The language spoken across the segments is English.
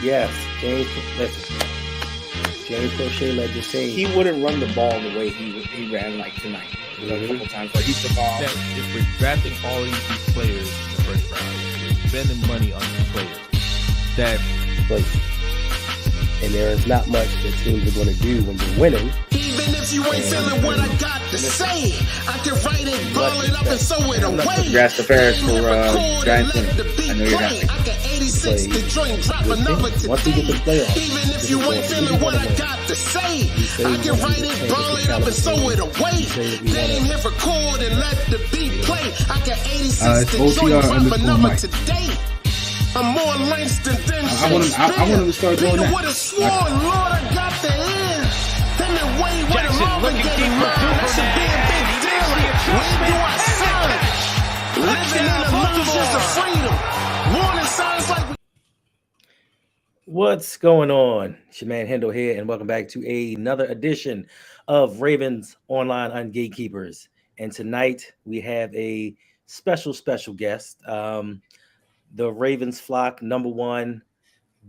Yes, James Crochet led the team. He wouldn't run the ball the way he ran like tonight. A couple times where he took off. If we're drafting all these players in the first round, we're spending money on these players. And there is not much that teams are going to do when you're winning. Even if you ain't feeling what I got to say, I can write it, ball it up, and sew it away. Congrats to Ferris for Giants winning. I know you're happy. I can 86 the joint, drop another today. Even if you ain't feeling what I got to say, I can write it, ball it up, and sew it away. They ain't here for chord and let the beat play. I can 86 the joint, drop another today. I'm more Langston than I want him to start doing that. Would have sworn, Lord, I got the end. Him and Wade with a Marvin Gaye mine. That should be a big deal. Where do I sign? Living in the illusions of freedom. Warning signs like. What's going on? It's your man Hendo here, and welcome back to another edition of Ravens Online Ungatekeepers. And tonight we have a special guest. The Ravens flock number one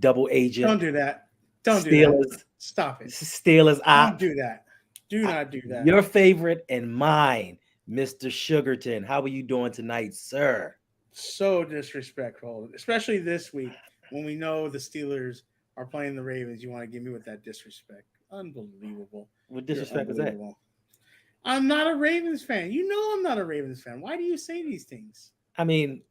double agent. Don't do that. Don't do that. Stop it. Steelers. Don't do that. Do not do that. Your favorite and mine, Mr. Sugarton. How are you doing tonight, sir? So disrespectful, especially this week when we know the Steelers are playing the Ravens. You want to give me with that disrespect? Unbelievable. What disrespect is that? I'm not a Ravens fan. You know I'm not a Ravens fan. Why do you say these things? I mean,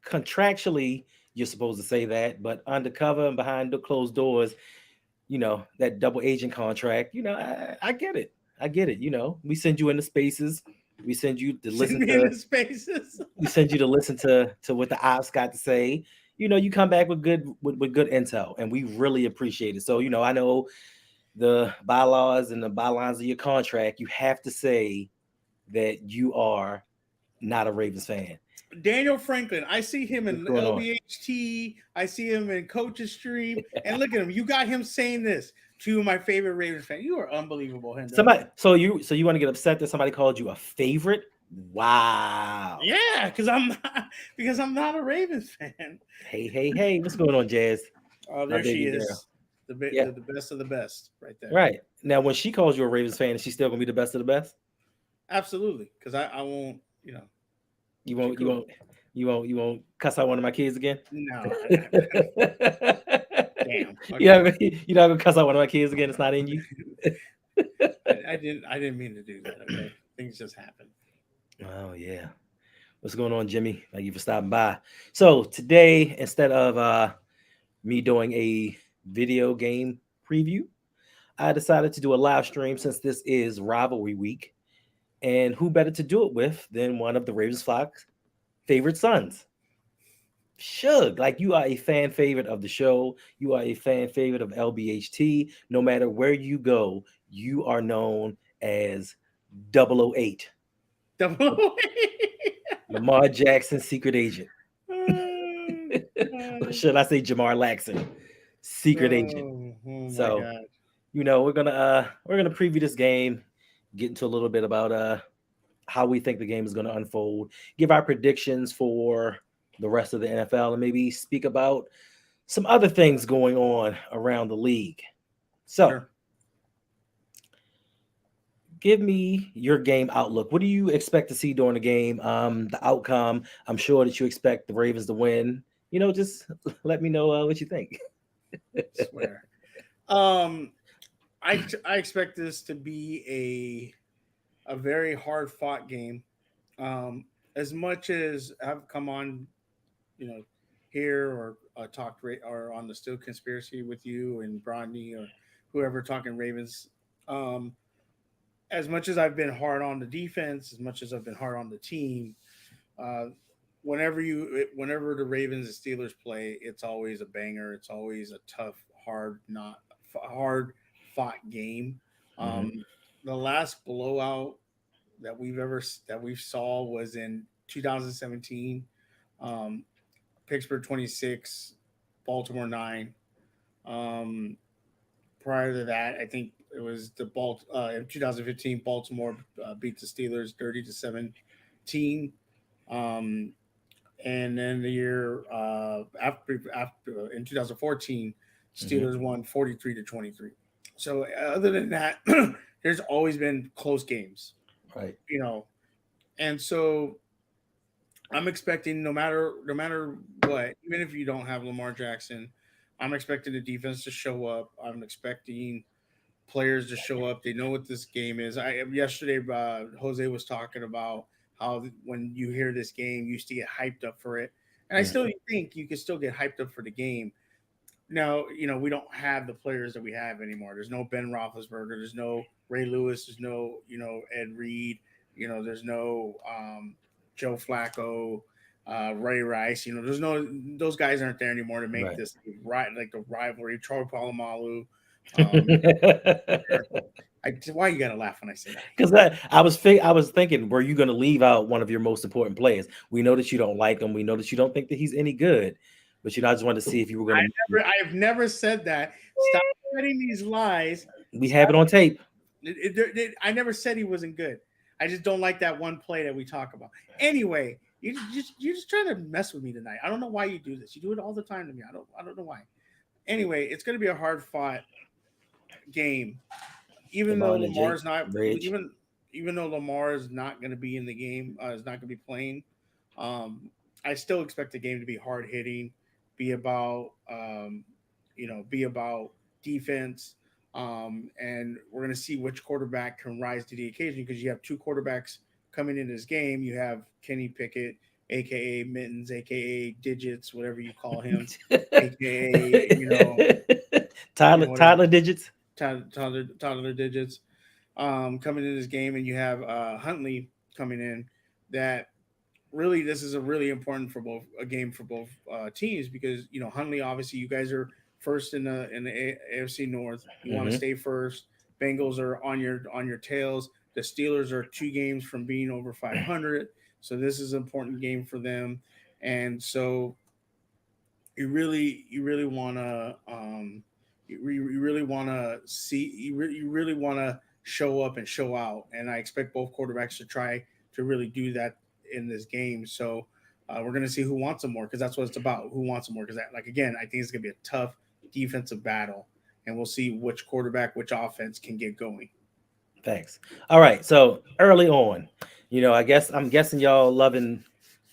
contractually, you're supposed to say that, but undercover and behind the closed doors, you know, that double agent contract, you know, I get it. You know, we send you into spaces. We send you to listen to spaces. We send you to listen to what the ops got to say. You know, you come back with good intel, and we really appreciate it. So, you know, I know the bylaws and the bylines of your contract. You have to say that you are not a Ravens fan. Daniel Franklin, I see him in LBHT. I see him in Coach's Stream. And look at him. You got him saying this to my favorite Ravens fan. You are unbelievable, Hendo. So you want to get upset that somebody called you a favorite? Wow. Yeah, because I'm not a Ravens fan. Hey, what's going on, Jazz? Oh, there she is. The best of the best right there. Right. Now, when she calls you a Ravens fan, is she still gonna be the best of the best? Absolutely. Because I won't, you know. You won't cuss out one of my kids again? No. Damn. Okay. You're not gonna cuss out one of my kids again. It's not in you. I didn't mean to do that. Okay, things just happen. Oh yeah. What's going on, Jimmy? Thank you for stopping by. So today, instead of me doing a video game preview, I decided to do a live stream since this is rivalry week. And who better to do it with than one of the Ravens flock's favorite sons? Suge, like you are a fan favorite of the show. You are a fan favorite of LBHT. No matter where you go, you are known as 008. 008. Lamar Jackson, secret agent. Or should I say Jamar Laxon, secret agent? So, God. You know, we're gonna preview this game. Get into a little bit about how we think the game is going to unfold, give our predictions for the rest of the NFL, and maybe speak about some other things going on around the league. So, sure. Give me your game outlook. What do you expect to see during the game? The outcome. I'm sure that you expect the Ravens to win. You know, just let me know what you think. I swear. I expect this to be a very hard fought game. As much as I've come on, you know, here or talked or on the Still Conspiracy with you and Brittney or whoever talking Ravens. As much as I've been hard on the defense, as much as I've been hard on the team, whenever the Ravens and Steelers play, it's always a banger. It's always a tough, hard fought game. The last blowout that we saw was in 2017. Pittsburgh 26, Baltimore 9. Prior to that, I think it was in 2015 Baltimore beat the Steelers 30-17. and then the year after in 2014, Steelers won 43-23. So other than that, there's always been close games, Right. And so I'm expecting no matter what, even if you don't have Lamar Jackson, I'm expecting the defense to show up. I'm expecting players to show up. They know what this game is. Yesterday, Jose was talking about how when you hear this game, you used to get hyped up for it, and I still think you can still get hyped up for the game. Now, we don't have the players that we have anymore. There's no Ben Roethlisberger. There's no Ray Lewis. There's no Ed Reed. There's no Joe Flacco, Ray Rice. Those guys aren't there anymore to make this like the rivalry. Troy Polamalu. Why you gotta laugh when I say that? Because I was thinking, were you going to leave out one of your most important players? We know that you don't like him. We know that you don't think that he's any good. But I just wanted to see if you were going to. I have never said that. Stop spreading these lies. We have it on tape. I never said he wasn't good. I just don't like that one play that we talk about. Anyway, you're just trying to mess with me tonight. I don't know why you do this. You do it all the time to me. I don't know why. Anyway, it's going to be a hard fought game, even though Lamar's not even though Lamar is not going to be in the game, is not going to be playing. I still expect the game to be hard hitting, be about defense. And we're going to see which quarterback can rise to the occasion, because you have two quarterbacks coming in this game. You have Kenny Pickett, aka Mittens, aka Digits, whatever you call him, aka Tyler Digits, Tyler Digits, coming in this game, and you have Huntley coming in. That really, this is a really important a game for both teams, because Huntley, obviously, you guys are first in the AFC North. You want to stay first. Bengals are on your tails. The Steelers are 2 games from being over 500. So this is an important game for them. And so you really want to show up and show out. And I expect both quarterbacks to try to really do that in this game. So we're going to see who wants them more, because that's what it's about. Who wants them more? Because again, I think it's going to be a tough defensive battle, and we'll see which quarterback, which offense can get going. Thanks. All right. So early on, I'm guessing y'all loving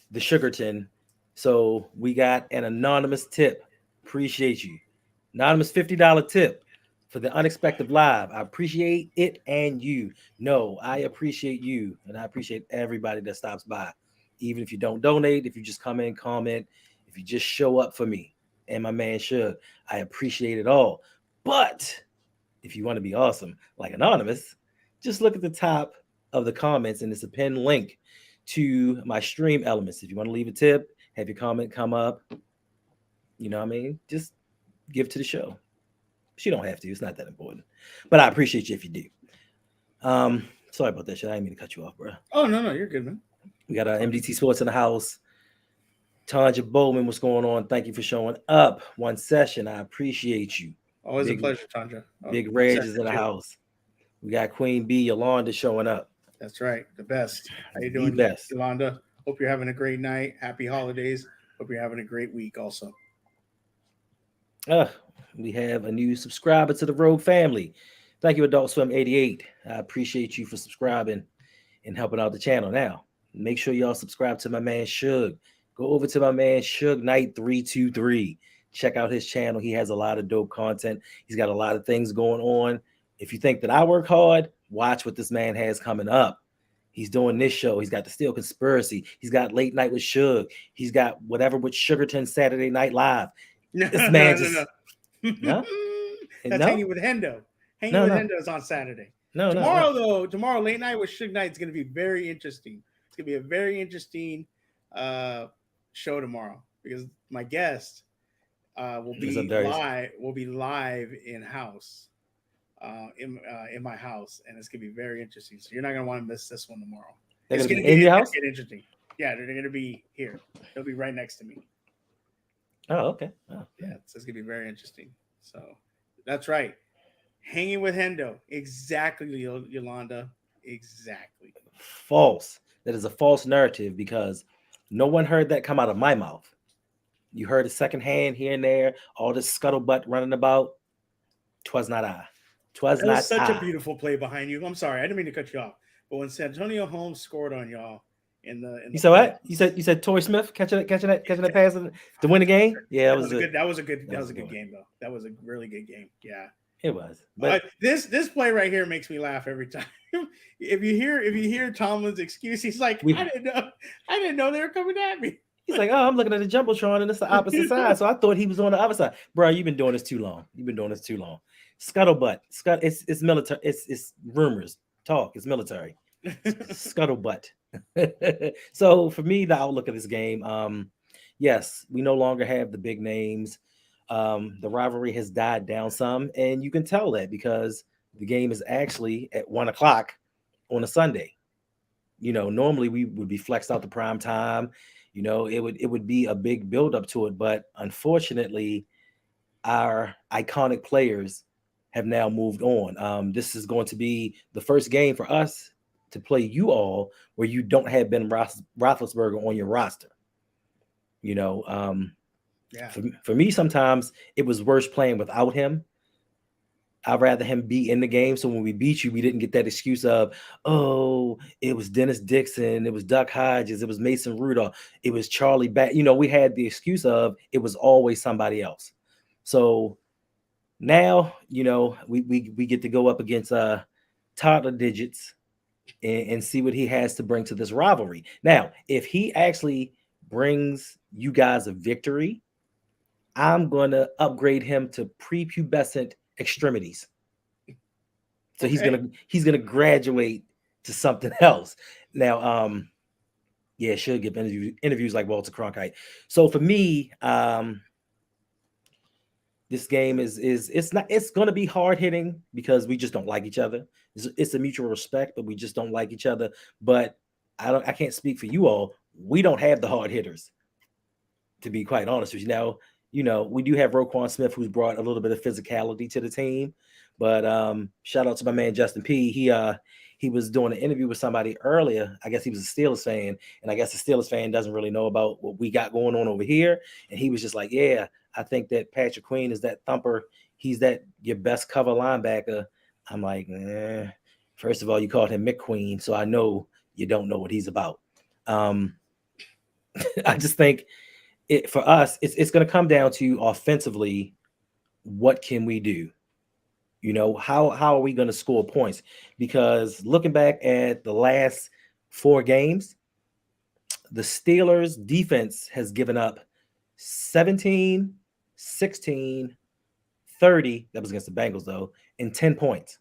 the Sugarton. So we got an anonymous tip. Appreciate you. Anonymous $50 tip for the unexpected live. I appreciate it and you. No, I appreciate you, and I appreciate everybody that stops by. Even if you don't donate, if you just come in, comment, if you just show up for me and my man Suge, I appreciate it all. But if you want to be awesome, like Anonymous, just look at the top of the comments, and it's a pinned link to my stream elements. If you want to leave a tip, have your comment come up, just give to the show. But you don't have to. It's not that important. But I appreciate you if you do. Sorry about that shit. I didn't mean to cut you off, bro. Oh, no, you're good, man. We got MDT Sports in the house. Tanja Bowman, what's going on? Thank you for showing up. One session. I appreciate you. Always a pleasure, Tanja. Big Reg is in the house. We got Queen B, Yolanda, showing up. That's right. The best. How you doing, Yolanda? Hope you're having a great night. Happy holidays. Hope you're having a great week also. We have a new subscriber to the Rogue family. Thank you, Adult Swim 88. I appreciate you for subscribing and helping out the channel. Now, make sure y'all subscribe to my man Suge. Go over to my man Suge Knight 323. Check out his channel. He has a lot of dope content. He's got a lot of things going on. If you think that I work hard, watch what this man has coming up. He's doing this show. He's got the Steel Conspiracy. He's got Late Night with Suge. He's got whatever with Sugarton Saturday Night Live. This man no. That's Hanging with Hendo. Hanging with Hendo is on Saturday. Tomorrow Late Night with Suge Knight is going to be very interesting. It's going to be a very interesting show tomorrow, because my guest will be live in house. In my house, and it's gonna be very interesting. So you're not gonna want to miss this one tomorrow. They're gonna be in your house? Get interesting. Yeah, they're gonna be here. They'll be right next to me. Oh, okay. Yeah, so it's gonna be very interesting. So that's right. Hanging with Hendo. Exactly, Yolanda. Exactly. False. That is a false narrative, because No one heard that come out of my mouth. You heard a secondhand here and there, all this scuttlebutt running about. 'Twas not I. 'Twas That was not such I. a beautiful play behind you. I'm sorry, I didn't mean to cut you off. But when Santonio Holmes scored on y'all in the You said what? playoffs, You said Torrey Smith catching that pass to win the game? Yeah, that was a good good game though. That was a really good game. Yeah. It was. But This play right here makes me laugh every time. if you hear Tomlin's excuse, he's like, I didn't know they were coming at me. He's like, oh, I'm looking at the jumbotron and it's the opposite side. So I thought he was on the other side. Bro, you've been doing this too long. Scuttlebutt. It's military. It's rumors. Talk. It's military. Scuttlebutt. So for me, the outlook of this game, yes, we no longer have the big names. The rivalry has died down some, and you can tell that because the game is actually at 1:00 on a Sunday. Normally we would be flexed out to prime time. It would be a big build up to it, but unfortunately, our iconic players have now moved on. This is going to be the first game for us to play you all where you don't have Ben Roethlisberger on your roster. Yeah. For me, sometimes it was worse playing without him. I'd rather him be in the game. So when we beat you, we didn't get that excuse of, oh, it was Dennis Dixon, it was Duck Hodges, it was Mason Rudolph, it was Charlie Bat. We had the excuse of it was always somebody else. So now, we get to go up against toddler digits and see what he has to bring to this rivalry. Now, if he actually brings you guys a victory, I'm going to upgrade him to prepubescent extremities. So he's gonna graduate to something else. Now, should give interviews like Walter Cronkite. So for me, this game it's gonna be hard hitting because we just don't like each other. It's a mutual respect, but we just don't like each other. But I can't speak for you all. We don't have the hard hitters, to be quite honest with you. Now, we do have Roquan Smith, who's brought a little bit of physicality to the team. But shout out to my man Justin P. He was doing an interview with somebody earlier. I guess he was a Steelers fan, and I guess the Steelers fan doesn't really know about what we got going on over here. And he was just like, yeah, I think that Patrick Queen is that thumper. He's your best cover linebacker. I'm like, first of all, you called him McQueen, so I know you don't know what he's about. I just think for us, it's going to come down to offensively, what can we do? How are we going to score points? Because looking back at the last 4 games, the Steelers defense has given up 17, 16, 30. That was against the Bengals, though, and 10 points.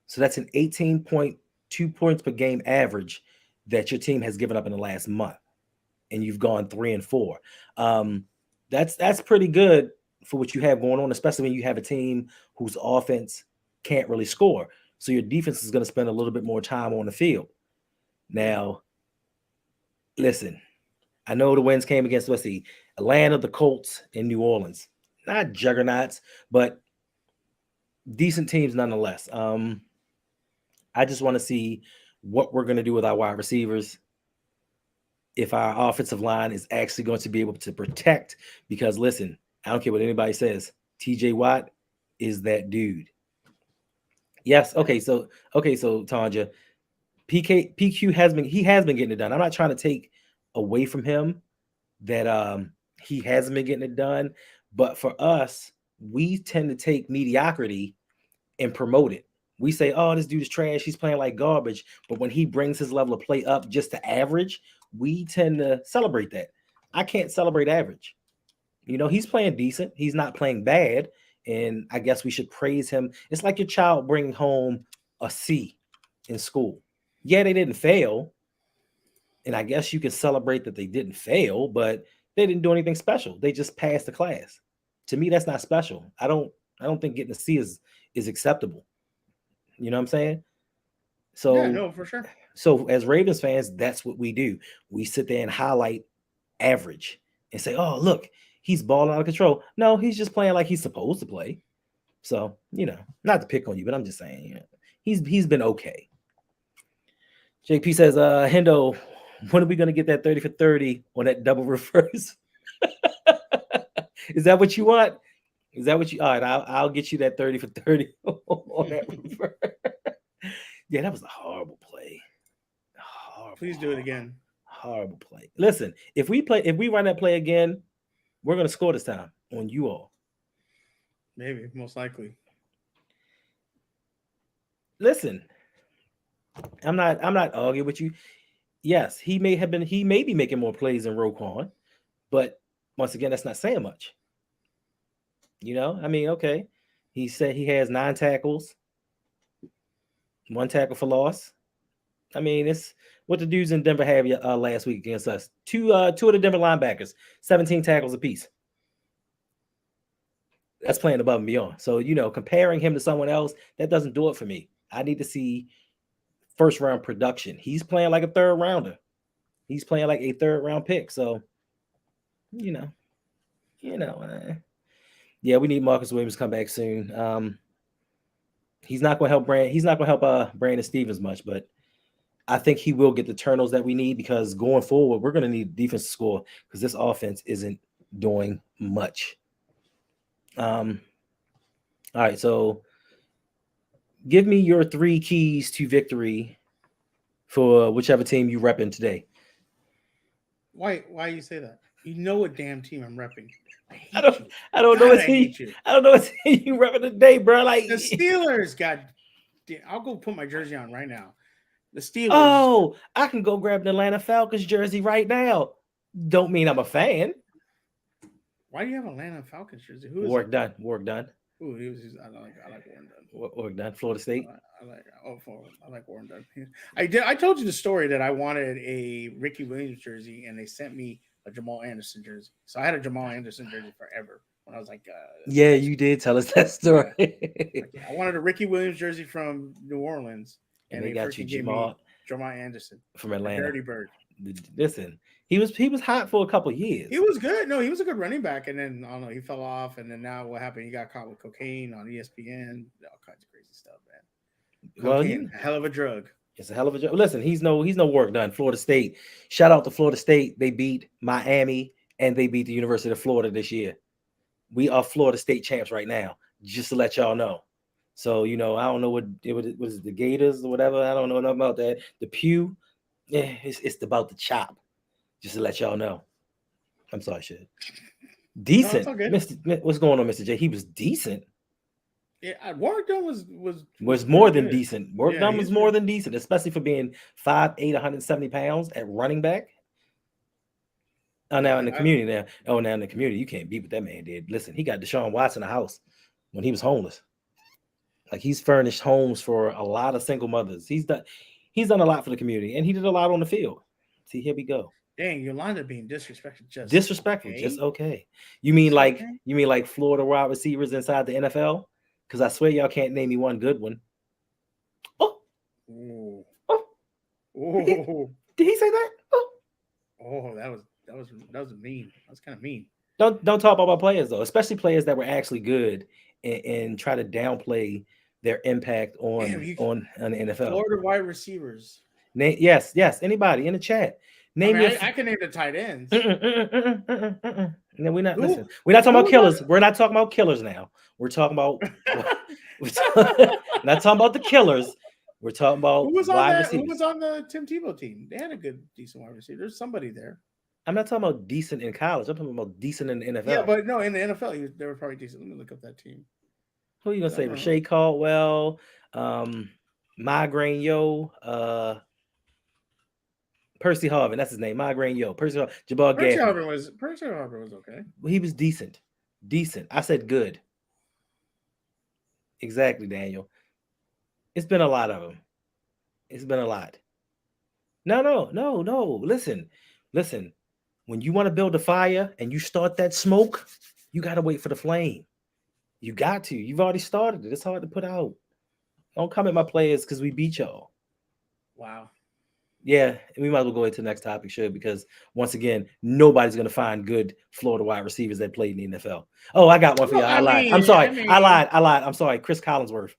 So that's an 18.2 points per game average that your team has given up in the last month. And you've gone 3-4. That's pretty good for what you have going on, especially when you have a team whose offense can't really score. So your defense is going to spend a little bit more time on the field. Now, listen, I know the wins came against, Atlanta, the Colts, and New Orleans. Not juggernauts, but decent teams nonetheless. I just want to see what we're going to do with our wide receivers, if our offensive line is actually going to be able to protect, because listen, I don't care what anybody says, TJ Watt is that dude. Yes. Okay. So Tanja, PQ has been getting it done. I'm not trying to take away from him that he hasn't been getting it done, but for us, we tend to take mediocrity and promote it. We say, oh, this dude is trash, he's playing like garbage. But when he brings his level of play up just to average, we tend to celebrate that. I can't celebrate average. He's playing decent. He's not playing bad. And I guess we should praise him. It's like your child bringing home a C in school. Yeah, they didn't fail. And I guess you can celebrate that they didn't fail, but they didn't do anything special. They just passed the class. To me, that's not special. I don't think getting a C is acceptable. You know what I'm saying? So yeah, no, for sure. So as Ravens fans, that's what we do. We sit there and highlight average and say, oh, look, he's balling out of control. No, he's just playing like he's supposed to play. So, not to pick on you, but I'm just saying, he's been okay. JP says, Hendo, When are we going to get that 30 for 30 on that double reverse? Is that what you want? Is that what you? All right, I'll get you that 30 for 30 on that reverse. Yeah, that was a horrible play. Horrible, Please do it again. Horrible play. Listen, if we run that play again, we're going to score this time on you all. Maybe, most likely. Listen, I'm not arguing with you. Yes, he may be making more plays than Roquan, but once again, that's not saying much. You know, I mean, okay. He said he has 9 tackles, 1 tackle for loss. I mean, it's what the dudes in Denver had last week against us. Two of the Denver linebackers, 17 tackles apiece. That's playing above and beyond. So, you know, comparing him to someone else, that doesn't do it for me. I need to see first round production. He's playing like a third rounder. He's playing like a third round pick. So, yeah, we need Marcus Williams to come back soon. He's not going to help Brandon Stevens much, but I think he will get the turnovers that we need, because going forward, we're going to need defense to score, because this offense isn't doing much. All right, so give me your 3 keys to victory for whichever team you repping today. Why you say that? You know what damn team I'm repping. I don't know what team you repping today, bro. Like the Steelers. I'll go put my jersey on right now. The Steelers. Oh, I can go grab an Atlanta Falcons jersey right now. Don't mean I'm a fan. Why do you have an Atlanta Falcons jersey? Who is Work done. Ooh, I like Warren Dunn. Work done. Florida State. I like Warren Dunn. I told you the story that I wanted a Ricky Williams jersey, and they sent me a Jamal Anderson jersey. So I had a Jamal Anderson jersey forever when I was like, yeah, you did tell us that story. I wanted a Ricky Williams jersey from New Orleans, and they got you Jamal Anderson from Atlanta. Dirty Bird. Listen, he was hot for a couple of years. He was good. No, he was a good running back, and then I don't know, he fell off, and then now what happened? He got caught with cocaine on ESPN, all kinds of crazy stuff, man. Cocaine, a hell of a drug. It's a hell of a job. Listen, he's no work done. Florida State. Shout out to Florida State. They beat Miami and they beat the University of Florida this year. We are Florida State champs right now, just to let y'all know. So, you know, I don't know what was the Gators or whatever. I don't know nothing about that. The Pew, it's about the chop. Just to let y'all know. I'm sorry, shit. Decent. No, what's going on, Mr. J? He was decent. Yeah, Warren Dunn was more than decent. Warren Dunn was more than decent, especially for being 5'8", 170 pounds at running back. Oh, now in the community now. Oh, now in the community, you can't beat what that man did. Listen, he got Deshaun Watson a house when he was homeless. Like, he's furnished homes for a lot of single mothers. He's done a lot for the community, and he did a lot on the field. See, here we go. Dang, Yolanda being disrespectful. Just okay. You mean like Florida wide receivers inside the NFL? Because I swear y'all can't name me one good one. Oh. Did he say that? Oh, that was mean. That was kind of mean. Don't talk about my players though, especially players that were actually good, and try to downplay their impact on the NFL. Florida wide receivers. Yes. Anybody in the chat? I can name the tight ends. No, we're not. Listen, we're not talking about killers. We're not talking about killers now. We're talking about. We're not talking about the killers. We're talking about wide receivers. Who was on the Tim Tebow team? They had a decent wide receiver. There's somebody there. I'm not talking about decent in college. I'm talking about decent in the NFL. Yeah, but no, in the NFL, they were probably decent. Let me look up that team. Who are you gonna say? Rashae Caldwell, Migraine Yo, Percy Harvin. That's his name. Migraine Yo. Percy Jabbar Gaffney. Percy Harvin was okay. He was decent. I said good. Exactly, Daniel. It's been a lot of them. It's been a lot. No. Listen. When you want to build a fire and you start that smoke, you got to wait for the flame. You got to. You've already started it. It's hard to put out. Don't come at my players because we beat y'all. Wow. Yeah, we might as well go into the next topic, sure, because once again, nobody's going to find good Florida wide receivers that played in the NFL. Oh, I got one for you. I lied. I'm sorry. I lied. I'm sorry. Chris Collinsworth.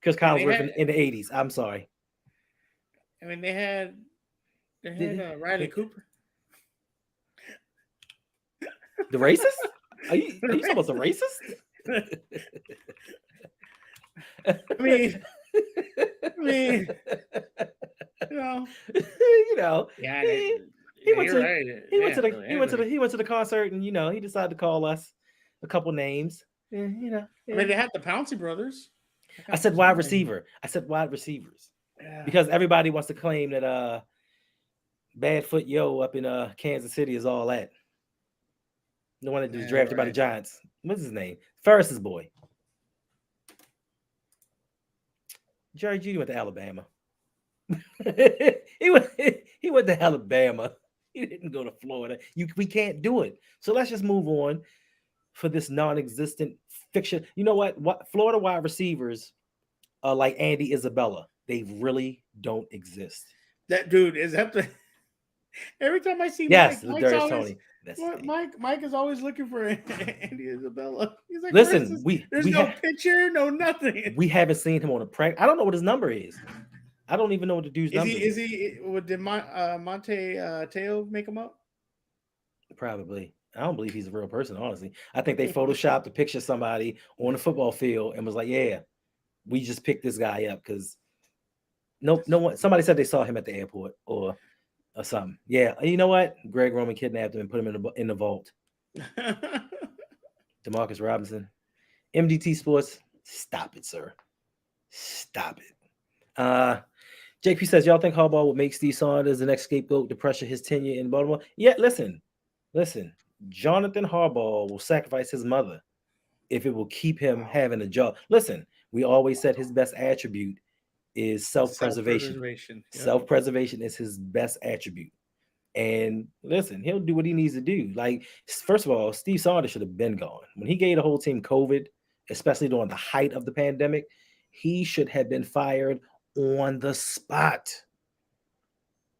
In the 80s. I'm sorry. I mean, they had They had Riley Cooper. The racist? Are you talking about the racist? I mean, yeah, he went to the concert, and he decided to call us a couple names. I mean, they had the Pouncey brothers. I said wide receiver. I said wide receivers because everybody wants to claim that Badfoot Yo up in Kansas City is all that. The one that was drafted by the Giants. What's his name? Ferris's boy. Jerry Jeudy went to Alabama. he went to Alabama. He didn't go to Florida. We can't do it. So let's just move on for this non-existent fiction. You know what? Florida wide receivers are like Andy Isabella. They really don't exist. That dude is that the every time I see Mike, Mike's Tony. Mike is always looking for Andy Isabella. He's like, listen, there's no picture, no nothing. We haven't seen him on a practice. I don't know what his number is. I don't even know what the dude's number is. Did Monte Teo make him up? Probably. I don't believe he's a real person, honestly. I think they photoshopped a picture of somebody on the football field and was like, yeah, we just picked this guy up because no one. Somebody said they saw him at the airport or something. Yeah, you know what? Greg Roman kidnapped him and put him in the vault. Demarcus Robinson, MDT Sports. Stop it, sir. Stop it. JP says, y'all think Harbaugh would make Steve Saunders the next scapegoat to pressure his tenure in Baltimore? Yeah, listen. Jonathan Harbaugh will sacrifice his mother if it will keep him having a job. Listen, we always said his best attribute is self-preservation. Self-preservation is his best attribute. And listen, he'll do what he needs to do. Like, first of all, Steve Saunders should have been gone. When he gave the whole team COVID, especially during the height of the pandemic, he should have been fired on the spot.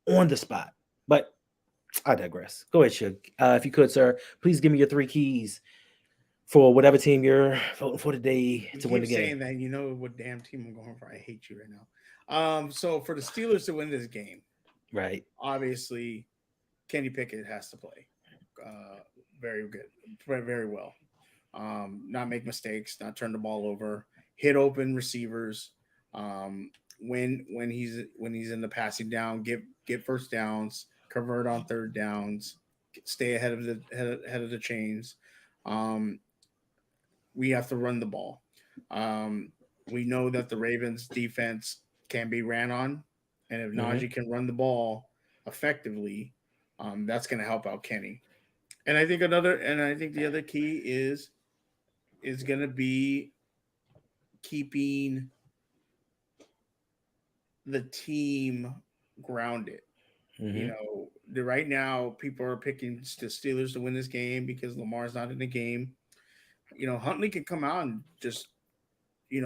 But I digress. Go ahead, Suge. If you could, sir, please give me your 3 keys for whatever team you're voting for today to win the game. Saying that, you know what damn team I'm going for. I hate you right now. So for the Steelers to win this game, right? Obviously, Kenny Pickett has to play very good, very well. Not make mistakes, not turn the ball over, hit open receivers. When he's in the passing down, get first downs, convert on third downs, stay ahead of the chains. We have to run the ball. We know that the Ravens defense can be ran on, and if Najee can run the ball effectively, that's going to help out Kenny. And I think the other key is going to be keeping the team grounded. You know, right now people are picking the Steelers to win this game because Lamar's not in the game. You know, Huntley can come out and just,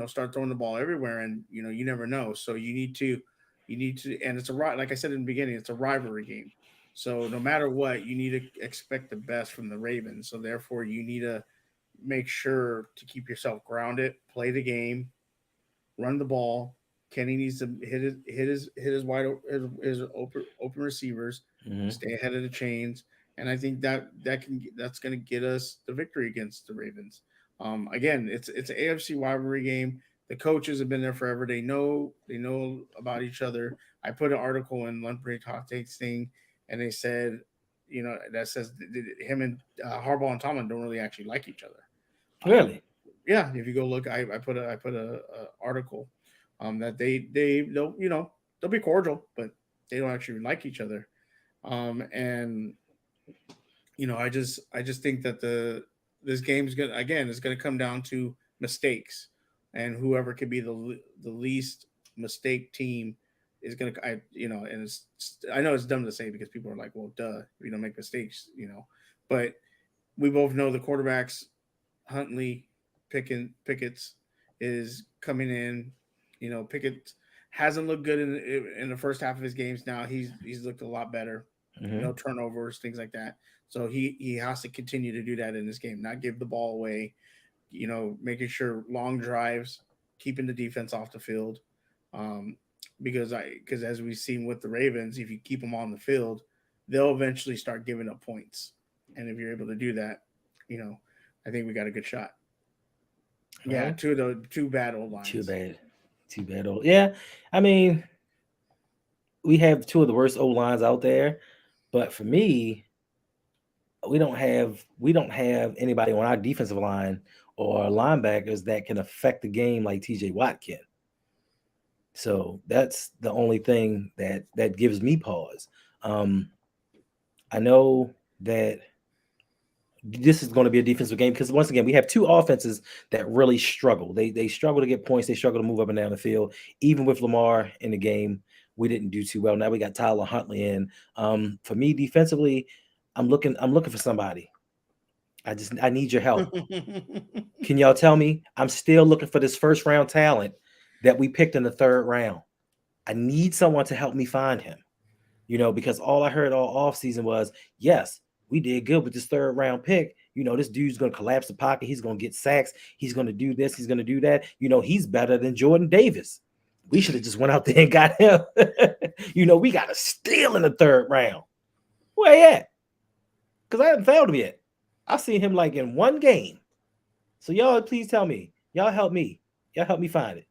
start throwing the ball everywhere, and you never know. So you need to, and it's like I said in the beginning, it's a rivalry game. So no matter what, you need to expect the best from the Ravens. So therefore, you need to make sure to keep yourself grounded, play the game, run the ball. Kenny needs to hit his open receivers, stay ahead of the chains, and I think that's going to get us the victory against the Ravens. Again, it's an AFC rivalry game. The coaches have been there forever. They know about each other. I put an article in Lunch Break Hot Takes thing, and they said, that says him and Harbaugh and Tomlin don't really actually like each other. Really? Yeah. If you go look, I put a article. That they'll be cordial, but they don't actually like each other. And I just think that this game is going to come down to mistakes, and whoever can be the least mistake team is going to, and I know it's dumb to say because people are like, well, duh, if you don't make mistakes, but we both know the quarterbacks, Huntley, Pickett's is coming in. Pickett hasn't looked good in the first half of his games. Now he's looked a lot better. No turnovers, things like that. So he has to continue to do that in this game, not give the ball away. Making sure long drives, keeping the defense off the field. because as we've seen with the Ravens, if you keep them on the field, they'll eventually start giving up points. And if you're able to do that, I think we got a good shot. Yeah, two bad old lines. Too bad old. Yeah, I mean, we have two of the worst old lines out there, but for me, we don't have anybody on our defensive line or linebackers that can affect the game like TJ Watt can. So that's the only thing that gives me pause. I know that this is going to be a defensive game because once again, we have two offenses that really struggle. They struggle to get points. They struggle to move up and down the field. Even with Lamar in the game, we didn't do too well. Now we got Tyler Huntley in. For me, defensively, I'm looking for somebody. I need your help. Can y'all tell me? I'm still looking for this first round talent that we picked in the third round. I need someone to help me find him. Because all I heard all offseason was, yes, we did good with this third round pick. This dude's going to collapse the pocket. He's going to get sacks. He's going to do this. He's going to do that. He's better than Jordan Davis. We should have just went out there and got him. We got a steal in the third round. Where he at? Because I haven't found him yet. I've seen him like in one game. So y'all please tell me. Y'all help me. Y'all help me find it.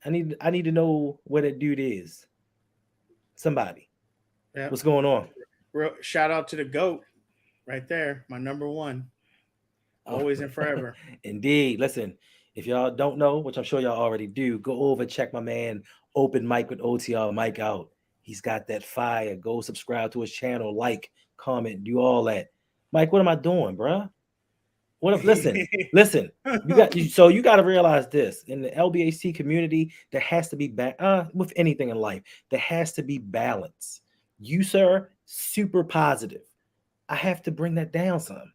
I need to know where that dude is. Somebody. Yep. What's going on? Shout out to the GOAT right there. My number one. Always and forever. Indeed. Listen, if y'all don't know, which I'm sure y'all already do, go over, check my man Open Mike with OTR Mike out. He's got that fire. Go subscribe to his channel, like, comment, do all that. Mike, what am I doing, bruh? Listen. You got to realize this. In the LBHC community, there has to be with anything in life, there has to be balance. You, sir, super positive. I have to bring that down some.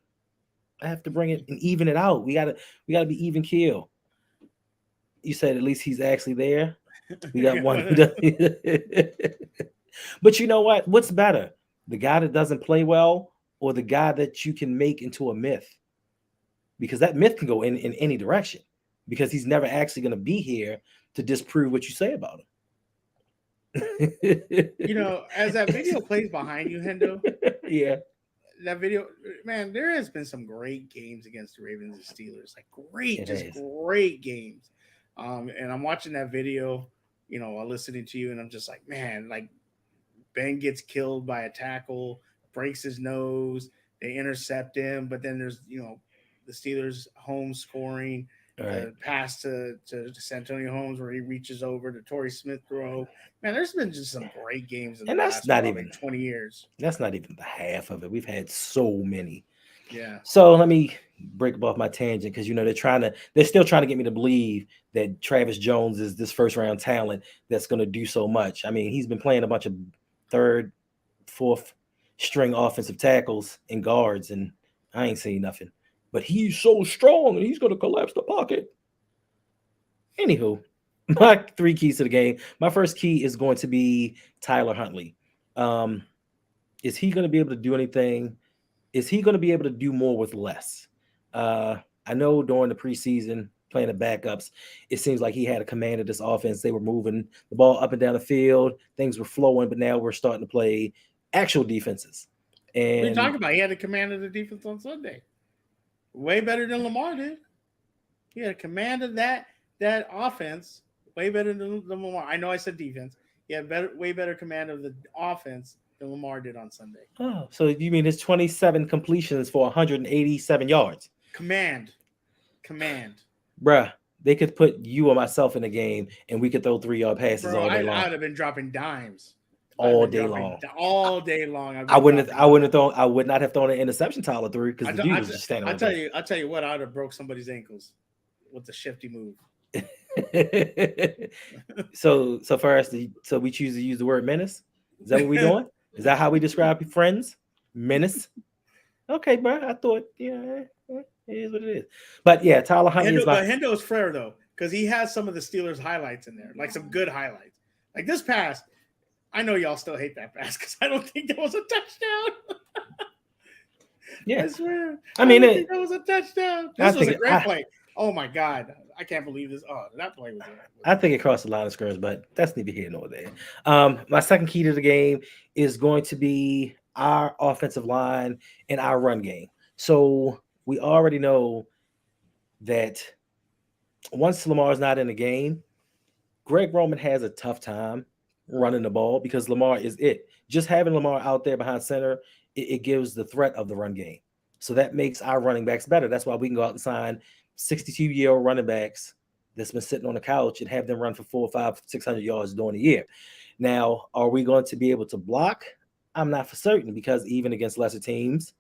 I have to bring it and even it out. We gotta be even keel. You said at least he's actually there. We got one. But you know what? What's better? The guy that doesn't play well or the guy that you can make into a myth? Because that myth can go in any direction because he's never actually going to be here to disprove what you say about him. As that video plays behind you, Hendo. Yeah. That video, man, there has been some great games against the Ravens and Steelers. Like great games. And I'm watching that video, while listening to you, and I'm just like, man, like Ben gets killed by a tackle, breaks his nose, they intercept him, but then there's, the Steelers home scoring, pass to Santonio Holmes where he reaches over to Torrey Smith throw. Man, there's been just some great games in the last 20 years. That's not even the half of it. We've had so many. Yeah. So let me break off my tangent because they're still trying to get me to believe that Travis Jones is this first round talent that's going to do so much. I mean, he's been playing a bunch of third, fourth string offensive tackles and guards, and I ain't seen nothing. But he's so strong and he's going to collapse the pocket. Anywho, my 3 keys to the game. My first key is going to be Tyler Huntley. Is he going to be able to do anything? Is he going to be able to do more with less? I know during the preseason, playing the backups, it seems like he had a command of this offense. They were moving the ball up and down the field. Things were flowing, but now we're starting to play actual defenses. And what are you talking about? He had a command of the defense on Sunday. Way better than Lamar did. He had a command of that offense. Way better than Lamar. I know I said defense. He had way better command of the offense than Lamar did on Sunday. Oh, so you mean his 27 completions for 187 yards? Command. Bruh, they could put you or myself in the game and we could throw 3-yard passes all day long. I would have been dropping dimes. All day long. I would not have thrown an interception Tyler through because the dude was just standing. I'll tell you what, I would have broke somebody's ankles with the shifty move. So first, so we choose to use the word menace. Is that what we're doing? Is that how we describe friends? Menace. Okay, bro. I thought, it is what it is. But yeah, Tyler Huntley but Hendo's fair though, because he has some of the Steelers highlights in there, like some good highlights. Like this pass. I know y'all still hate that pass because I don't think that was a touchdown. Yeah, I swear. I mean, think that was a touchdown. This was a great play. Oh my God, I can't believe this. Oh, that play was. I think it crossed the line of scrimmage, but that's neither here nor there. My second key to the game is going to be our offensive line and our run game. So we already know that once Lamar's not in the game, Greg Roman has a tough time running the ball because Lamar is it. Just having Lamar out there behind center, it gives the threat of the run game. So that makes our running backs better. That's why we can go out and sign 62-year-old running backs that's been sitting on the couch and have them run for 400, 500, 600 yards during the year. Now, are we going to be able to block? I'm not for certain because even against lesser teams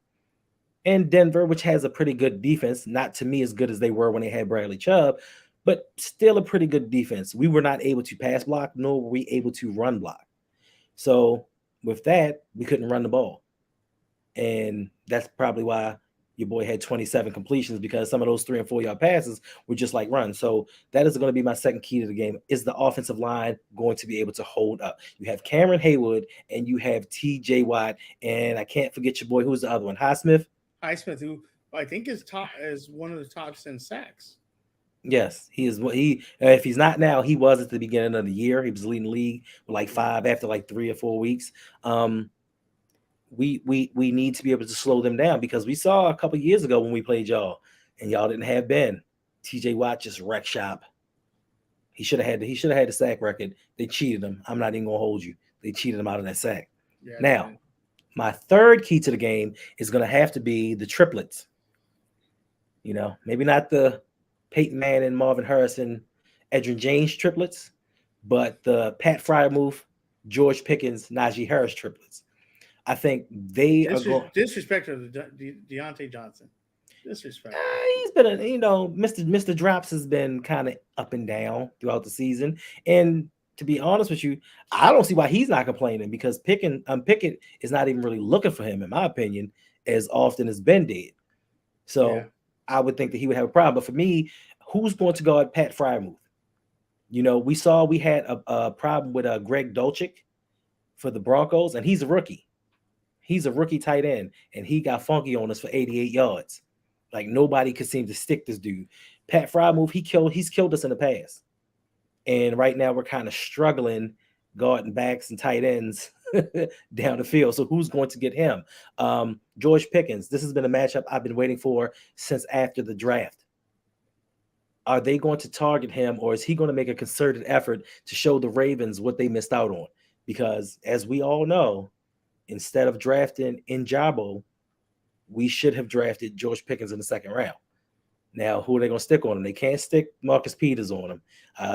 and Denver, which has a pretty good defense, not to me as good as they were when they had Bradley Chubb, but still a pretty good defense. We were not able to pass block, nor were we able to run block. So with that, we couldn't run the ball. And that's probably why your boy had 27 completions, because some of those 3 and 4 yard passes were just like runs. So that is going to be my second key to the game. Is the offensive line going to be able to hold up? You have Cameron Haywood and you have TJ Watt. And I can't forget your boy. Who's the other one? Highsmith, who I think is one of the tops in sacks. Yes, he is. If he's not now, he was at the beginning of the year. He was leading the league with like 5 after like 3 or 4 weeks. We need to be able to slow them down because we saw a couple years ago when we played y'all and y'all didn't have Ben. TJ Watt just wrecked shop. He should have had the sack record. They cheated him. I'm not even gonna hold you. They cheated him out of that sack. Yeah, now, my third key to the game is gonna have to be the triplets. You know, maybe not the Peyton Manning, Marvin Harrison, Edgerrin James triplets, but the Pat Freiermuth, George Pickens, Najee Harris triplets. I think they are going disrespect to Deontay Johnson. Disrespect. He's been, Mr. Drops has been kind of up and down throughout the season. And to be honest with you, I don't see why he's not complaining because Pickett is not even really looking for him, in my opinion, as often as Ben did. So yeah. I would think that he would have a problem. But for me, who's going to guard Pat Freiermuth? We had a problem with Greg Dulcich for the Broncos, and he's a rookie. He's a rookie tight end, and he got funky on us for 88 yards. Like, nobody could seem to stick this dude. Pat Freiermuth, he's killed us in the past. And right now we're kind of struggling guarding backs and tight ends down the field. So who's going to get him? George Pickens. This has been a matchup I've been waiting for since after the draft. Are they going to target him, or is he going to make a concerted effort to show the Ravens what they missed out on? Because as we all know, instead of drafting Njabo, we should have drafted George Pickens in the second round. Now, who are they going to stick on him? They can't stick Marcus Peters on him.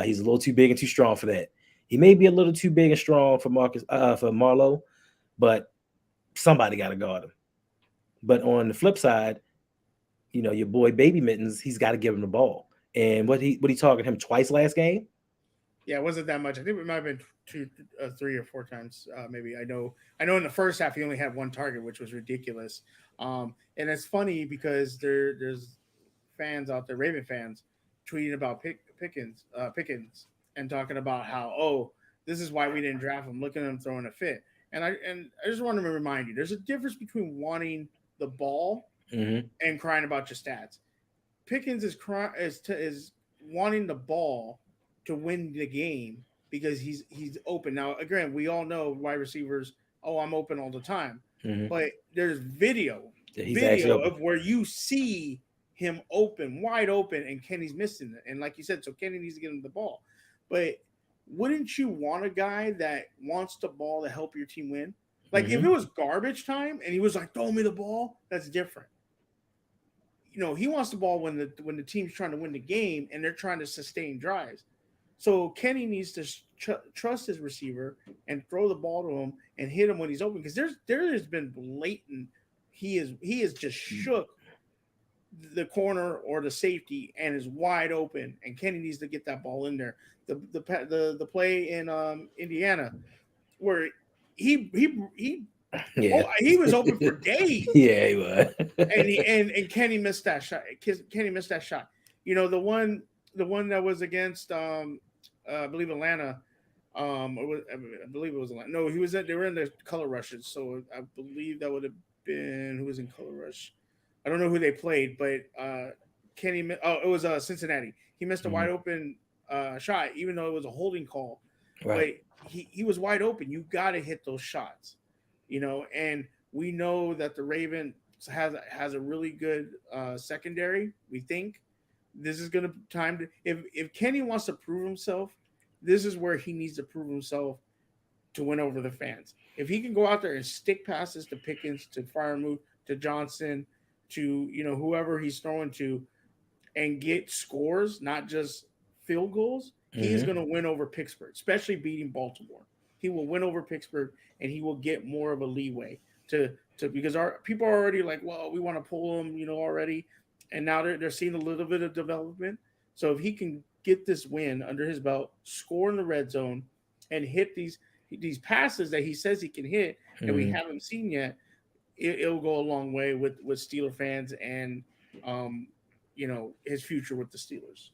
He's a little too big and too strong for that. He may be a little too big and strong for Marlowe, but somebody got to guard him. But on the flip side, your boy Baby Mittens, he's got to give him the ball. And what he targeted him twice last game? Yeah, it wasn't that much. I think it might have been 3 or 4 times. Maybe I know in the first half he only had 1 target, which was ridiculous. And it's funny because there's fans out there, Raven fans, tweeting about Pickens and talking about how, this is why we didn't draft him. Look at him throwing a fit. And I just want to remind you, there's a difference between wanting the ball and crying about your stats. Pickens is wanting the ball to win the game because he's open. Now, again, we all know wide receivers, I'm open all the time. But there's video of where you see him wide open, and Kenny's missing it. And like you said, so Kenny needs to get him the ball. But wouldn't you want a guy that wants the ball to help your team win? Like if it was garbage time and he was like, throw me the ball, that's different. He wants the ball when the team's trying to win the game and they're trying to sustain drives. So Kenny needs to trust his receiver and throw the ball to him and hit him when he's open, because there has been blatant. He is just shook the corner or the safety and is wide open, and Kenny needs to get that ball in there. The play in Indiana where he was open for days. Yeah, he was. and Kenny missed that shot. Kenny missed that shot. The one that was against I believe Atlanta. I believe it was Atlanta. No, they were in the color rushes. So I believe that would have been who was in color rush. I don't know who they played, but Kenny. Oh, it was Cincinnati. He missed a Mhm. wide open shot, even though it was a holding call. Right. But he was wide open. You got to hit those shots, And we know that the Ravens has a really good secondary. We think this is going to time to if Kenny wants to prove himself, this is where he needs to prove himself to win over the fans. If he can go out there and stick passes to Pickens, to Freiermuth, to Johnson, to whoever he's throwing to, and get scores, not just field goals, he's going to win over Pittsburgh, especially beating Baltimore. He will win over Pittsburgh, and he will get more of a leeway to because our people are already like, well, we want to pull him, already, and now they're seeing a little bit of development. So if he can get this win under his belt, score in the red zone, and hit these passes that he says he can hit that we haven't seen yet, it'll go a long way with Steeler fans and his future with the Steelers.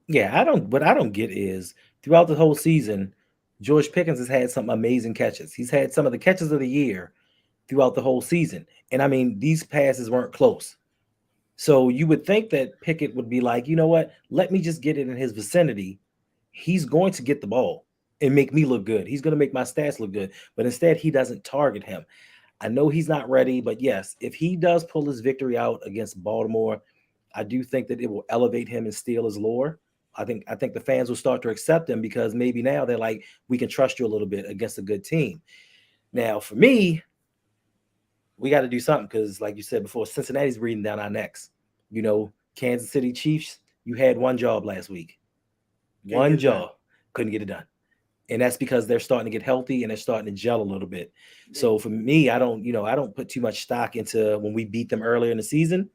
Yeah, what I don't get is throughout the whole season, George Pickens has had some amazing catches. He's had some of the catches of the year throughout the whole season. And I mean, these passes weren't close. So you would think that Pickett would be like, you know what? Let me just get it in his vicinity. He's going to get the ball and make me look good. He's going to make my stats look good. But instead, he doesn't target him. I know he's not ready, but yes, if he does pull his victory out against Baltimore, I do think that it will elevate him and steal his lore. I think the fans will start to accept him because maybe now they're like, we can trust you a little bit against a good team. Now, for me, we got to do something because, like you said before, Cincinnati's breathing down our necks. Kansas City Chiefs, you had one job last week. One job. Couldn't get it done. And that's because they're starting to get healthy and they're starting to gel a little bit. So for me, I don't put too much stock into when we beat them earlier in the season,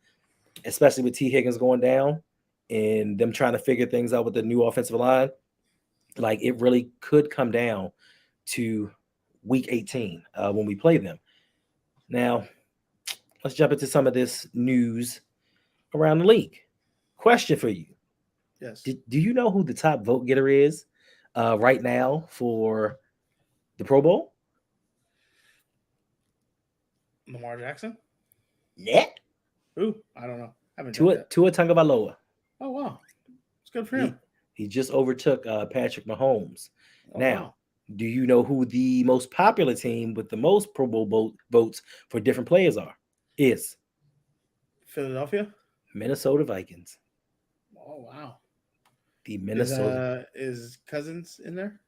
especially with T. Higgins going down and them trying to figure things out with the new offensive line. Like, it really could come down to week 18 when we play them. Now, let's jump into some of this news around the league. Question for you. Yes. Do you know who the top vote getter is right now for the Pro Bowl? Lamar Jackson? Yeah. Who? I don't know. Tua Tagovailoa. Oh, wow. It's good for him. He just overtook Patrick Mahomes. Oh, now, wow. Do you know who the most popular team with the most Pro Bowl votes for different players is? Philadelphia? Minnesota Vikings. Oh, wow. The Minnesota. Is Cousins in there?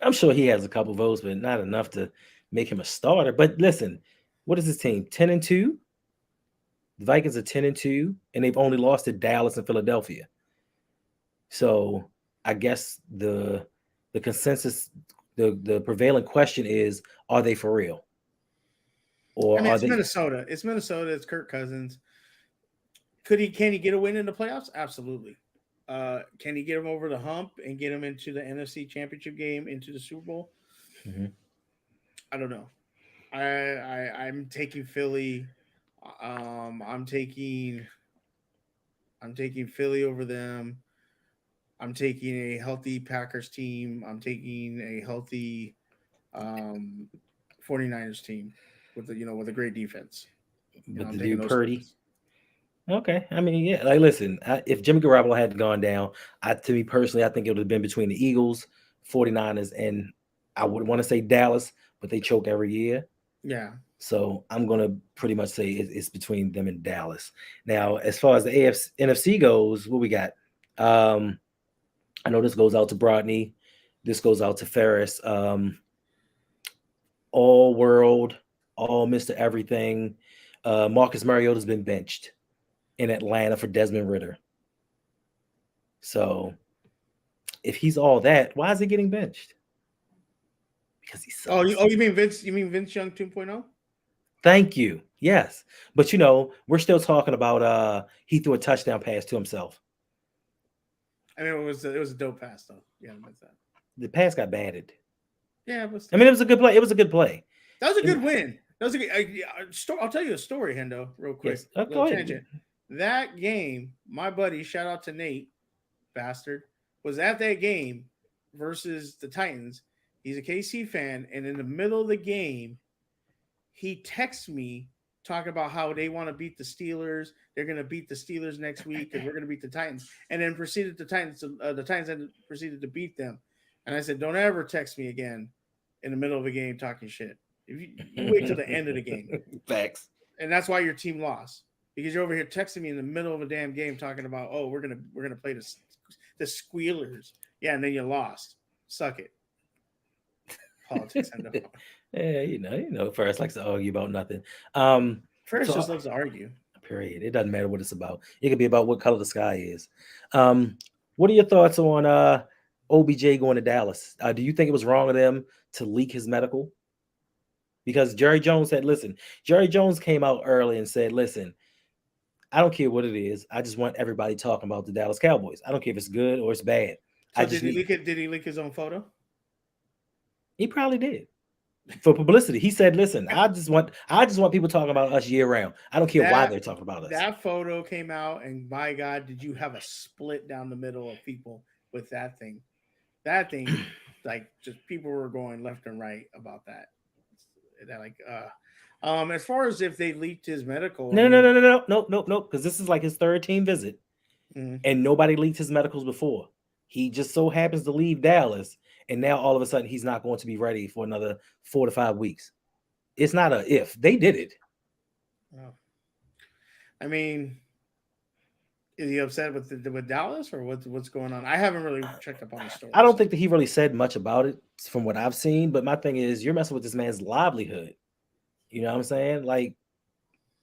I'm sure he has a couple votes, but not enough to make him a starter. But listen, what is his team? 10-2? The Vikings are 10-2, and they've only lost to Dallas and Philadelphia. So I guess the consensus, the prevailing question is, are they for real? Or it's Minnesota. It's Minnesota. It's Kirk Cousins. Can he get a win in the playoffs? Absolutely. Can he get him over the hump and get him into the NFC Championship game, into the Super Bowl? Mm-hmm. I don't know. I'm taking Philly. I'm taking Philly over them. I'm taking a healthy Packers team. I'm taking a healthy 49ers team with a great defense. With the dude Purdy. Okay. I mean, yeah, like, listen, if Jimmy Garoppolo hadn't gone down, to me personally, I think it would have been between the Eagles, 49ers, and I would want to say Dallas, but they choke every year. Yeah. So I'm going to pretty much say it's between them and Dallas. Now, as far as the NFC goes, what we got? I know this goes out to Brittney. This goes out to Ferris. All world, all Mr. Everything. Marcus Mariota's been benched in Atlanta for Desmond Ridder. So if he's all that, why is he getting benched? Because he sucks. Oh, you mean Vince? You mean Vince Young 2.0? Thank you. Yes, but we're still talking about he threw a touchdown pass to himself. I mean, it was a dope pass though. Yeah, that's that. The pass got batted. Yeah, but I mean, it was a good play. It was a good play. That was a good win. That was a good. I'll tell you a story, Hendo, real quick. Yes. Go ahead. That game, my buddy, shout out to Nate, bastard, was at that game versus the Titans. He's a KC fan, and in the middle of the game, he texts me talking about how they want to beat the Steelers. They're going to beat the Steelers next week because we're going to beat the Titans. And then the Titans then proceeded to beat them. And I said, don't ever text me again in the middle of a game talking shit. If you wait till the end of the game. Facts. And that's why your team lost. Because you're over here texting me in the middle of a damn game talking about, oh, we're gonna play the Squealers. Yeah, and then you lost. Suck it. Politics and the Yeah, Ferris likes to argue about nothing. Ferris just loves to argue. Period. It doesn't matter what it's about. It could be about what color the sky is. What are your thoughts on OBJ going to Dallas? Do you think it was wrong of them to leak his medical? Because Jerry Jones said, listen, Jerry Jones came out early and said, listen, I don't care what it is. I just want everybody talking about the Dallas Cowboys. I don't care if it's good or it's bad. So did he leak his own photo? He probably did. For publicity. He said, listen, I just want people talking about us year round. I don't care why they're talking about us. That photo came out, and by God, did you have a split down the middle of people with that thing? That thing, like, just people were going left and right about that. As far as if they leaked his medical, no, because this is like his third team visit, and nobody leaked his medicals before. He just so happens to leave Dallas, and now all of a sudden he's not going to be ready for another 4 to 5 weeks. It's not a if. They did it. Oh. I mean, is he upset with Dallas, or what's going on? I haven't really checked up on the story. I don't think that he really said much about it from what I've seen, but my thing is, you're messing with this man's livelihood. You know what I'm saying? Like,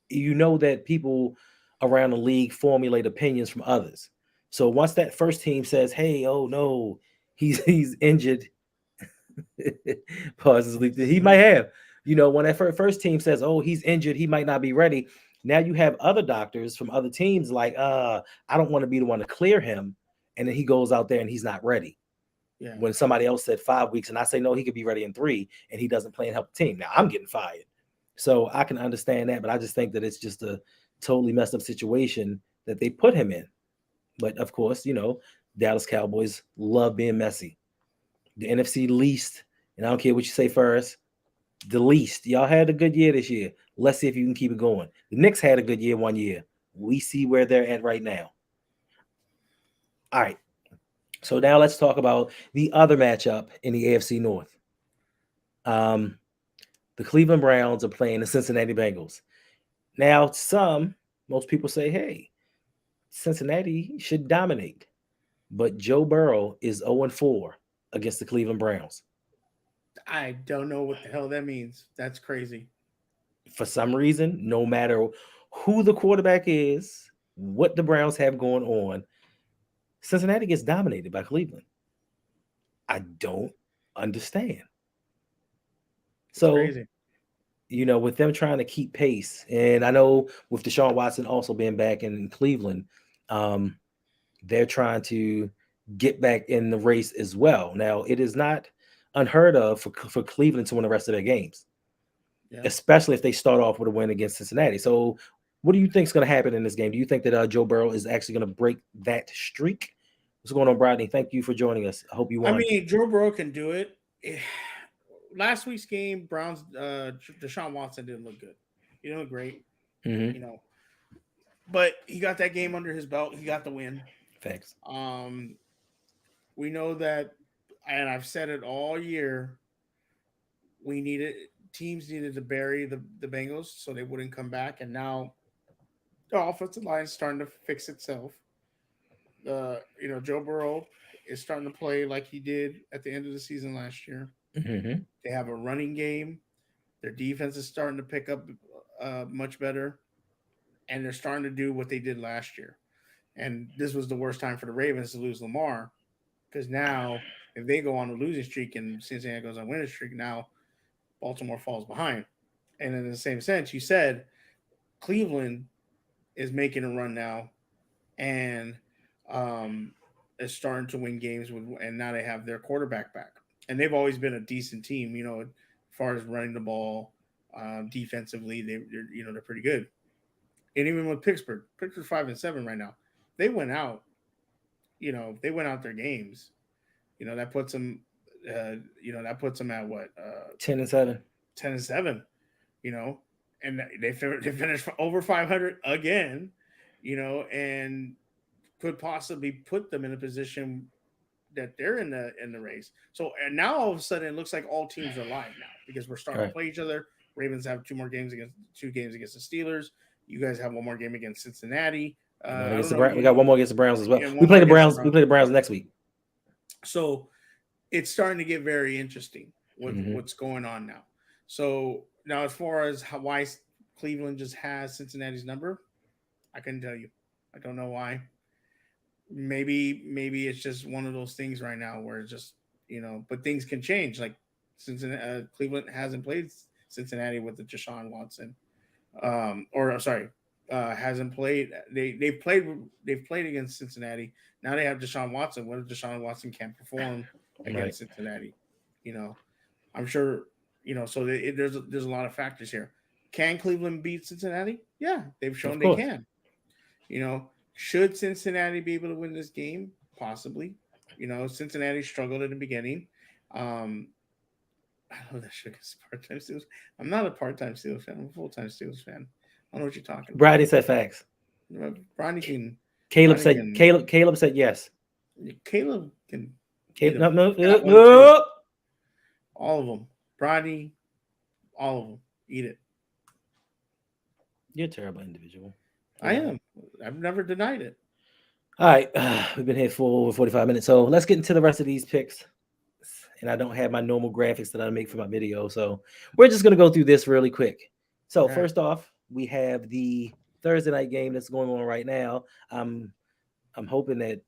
that people around the league formulate opinions from others. So once that first team says, hey, oh no, he's injured, pauses, he might have, when that first team says, oh, he's injured, he might not be ready. Now you have other doctors from other teams like, I don't want to be the one to clear him. And then he goes out there and he's not ready. Yeah. When somebody else said 5 weeks and I say, no, he could be ready in 3 and he doesn't play and help the team. Now I'm getting fired. So I can understand that, but I just think that it's just a totally messed up situation that they put him in. But of course, Dallas Cowboys love being messy. The NFC least, and I don't care what you say first, the least. Y'all had a good year this year. Let's see if you can keep it going. The Knicks had a good year 1 year. We see where they're at right now. All right. So now let's talk about the other matchup in the AFC North. The Cleveland Browns are playing the Cincinnati Bengals. Now, most people say, hey, Cincinnati should dominate. But Joe Burrow is 0-4 against the Cleveland Browns. I don't know what the hell that means. That's crazy. For some reason, no matter who the quarterback is, what the Browns have going on, Cincinnati gets dominated by Cleveland. I don't understand. So, crazy. With them trying to keep pace, and I know with Deshaun Watson also being back in Cleveland, they're trying to get back in the race as well. Now, it is not unheard of for Cleveland to win the rest of their games, especially if they start off with a win against Cincinnati. So what do you think is going to happen in this game? Do you think that Joe Burrow is actually going to break that streak? What's going on, Brittney? Thank you for joining us. I hope you won. I mean, Joe Burrow can do it. Last week's game, Browns, Deshaun Watson didn't look good. He didn't look great, but he got that game under his belt. He got the win. Thanks. We know that, and I've said it all year, teams needed to bury the Bengals so they wouldn't come back, and now the offensive line is starting to fix itself. Joe Burrow is starting to play like he did at the end of the season last year. Mm-hmm. They have a running game. Their defense is starting to pick up much better, and they're starting to do what they did last year. And this was the worst time for the Ravens to lose Lamar, because now if they go on a losing streak and Cincinnati goes on a winning streak, now Baltimore falls behind. And in the same sense, you said Cleveland is making a run now, and is starting to win games and now they have their quarterback back. And they've always been a decent team, as far as running the ball, defensively, they're pretty good. And even with Pittsburgh 5-7 right now, they went out. They went out their games. That puts them. That puts them at what? 10-7. 10-7. and they finished over 500 again, and could possibly put them in a position that they're in the race. So and now all of a sudden it looks like all teams are live now because we're starting to play each other. Ravens have two games against the Steelers. You guys have one more game against Cincinnati. We got one more against the Browns as well. We play the Browns. We play the Browns next week. So it's starting to get very interesting with what's going on now. So now, as far as why Cleveland just has Cincinnati's number, I couldn't tell you. I don't know why. Maybe it's just one of those things right now where it's just, but things can change. Like Cleveland hasn't played Cincinnati with the Deshaun Watson, hasn't played. They've played against Cincinnati. Now they have Deshaun Watson. What if Deshaun Watson can't perform against Cincinnati? I'm sure. So there's a lot of factors here. Can Cleveland beat Cincinnati? Yeah, they've shown they can. Should Cincinnati be able to win this game? Possibly. Cincinnati struggled in the beginning. I know that Suge's part-time Steelers. I'm not a part-time Steelers fan. I'm a full-time Steelers fan. I don't know what you're talking about. Brady said facts. Caleb said yes. Caleb can. No. All of them. Brady, all of them. Eat it. You're a terrible individual. I am. I've never denied it. All right. We've been here for over 45 minutes. So let's get into the rest of these picks. And I don't have my normal graphics that I make for my video. So we're just going to go through this really quick. So first off, we have the Thursday night game that's going on right now. I'm hoping that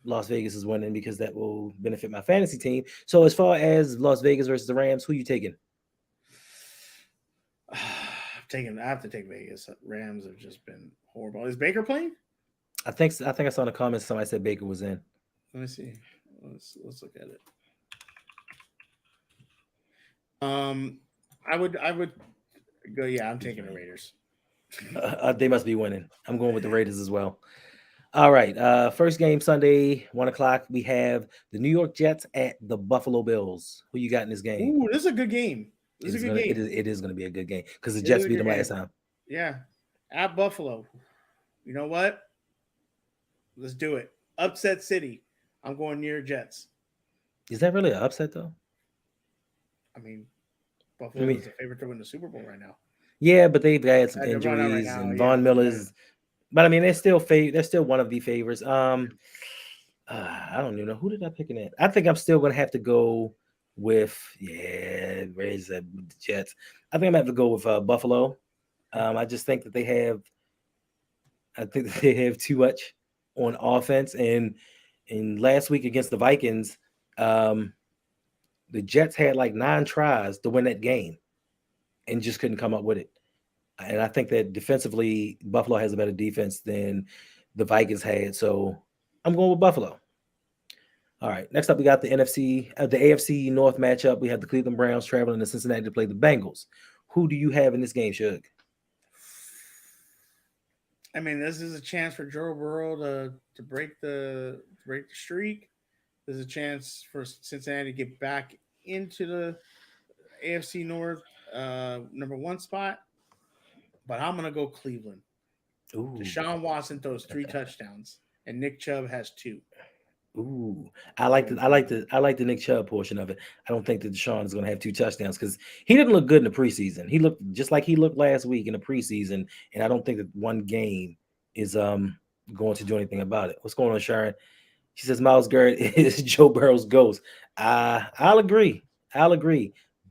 Las Vegas is winning because that will benefit my fantasy team. So as far as Las Vegas versus the Rams, who are you taking? I have to take Vegas. Rams have just been horrible. Is Baker playing? I think I saw in the comments somebody said Baker was in. Let me see. Let's look at it. I would go. Yeah, I'm taking the Raiders. They must be winning. I'm going with the Raiders as well. All right. First game Sunday, 1:00. We have the New York Jets at the Buffalo Bills. Who you got in this game? Ooh, this is a good game. It is going to be a good game because the Jets beat them last time. Yeah, at Buffalo. You know what? Let's do it. Upset City. I'm going New York Jets. Is that really an upset though? I mean, Buffalo is the favorite to win the Super Bowl right now. Yeah, but they've had some injuries and Von Miller's. But I mean, they're still one of the favorites. I don't even know who did I pick in that. I think I'm still going to have to go with where's the Jets? I think I'm going to have to go with Buffalo. I just think that they have too much on offense. And last week against the Vikings, the Jets had like 9 tries to win that game and just couldn't come up with it. And I think that defensively, Buffalo has a better defense than the Vikings had. So I'm going with Buffalo. All right. Next up, we got the AFC North matchup. We have the Cleveland Browns traveling to Cincinnati to play the Bengals. Who do you have in this game, Suge? I mean, this is a chance for Joe Burrow to break the streak. There's a chance for Cincinnati to get back into the AFC North number 1 spot. But I'm gonna go Cleveland. Ooh. Deshaun Watson throws 3 touchdowns, and Nick Chubb has 2. Ooh, I like the Nick Chubb portion of it. I don't think that Deshaun is gonna have 2 touchdowns because he didn't look good in the preseason. He looked just like he looked last week in the preseason, and I don't think that one game is going to do anything about it. What's going on, Sharon? She says Myles Garrett is Joe Burrow's ghost. I'll agree,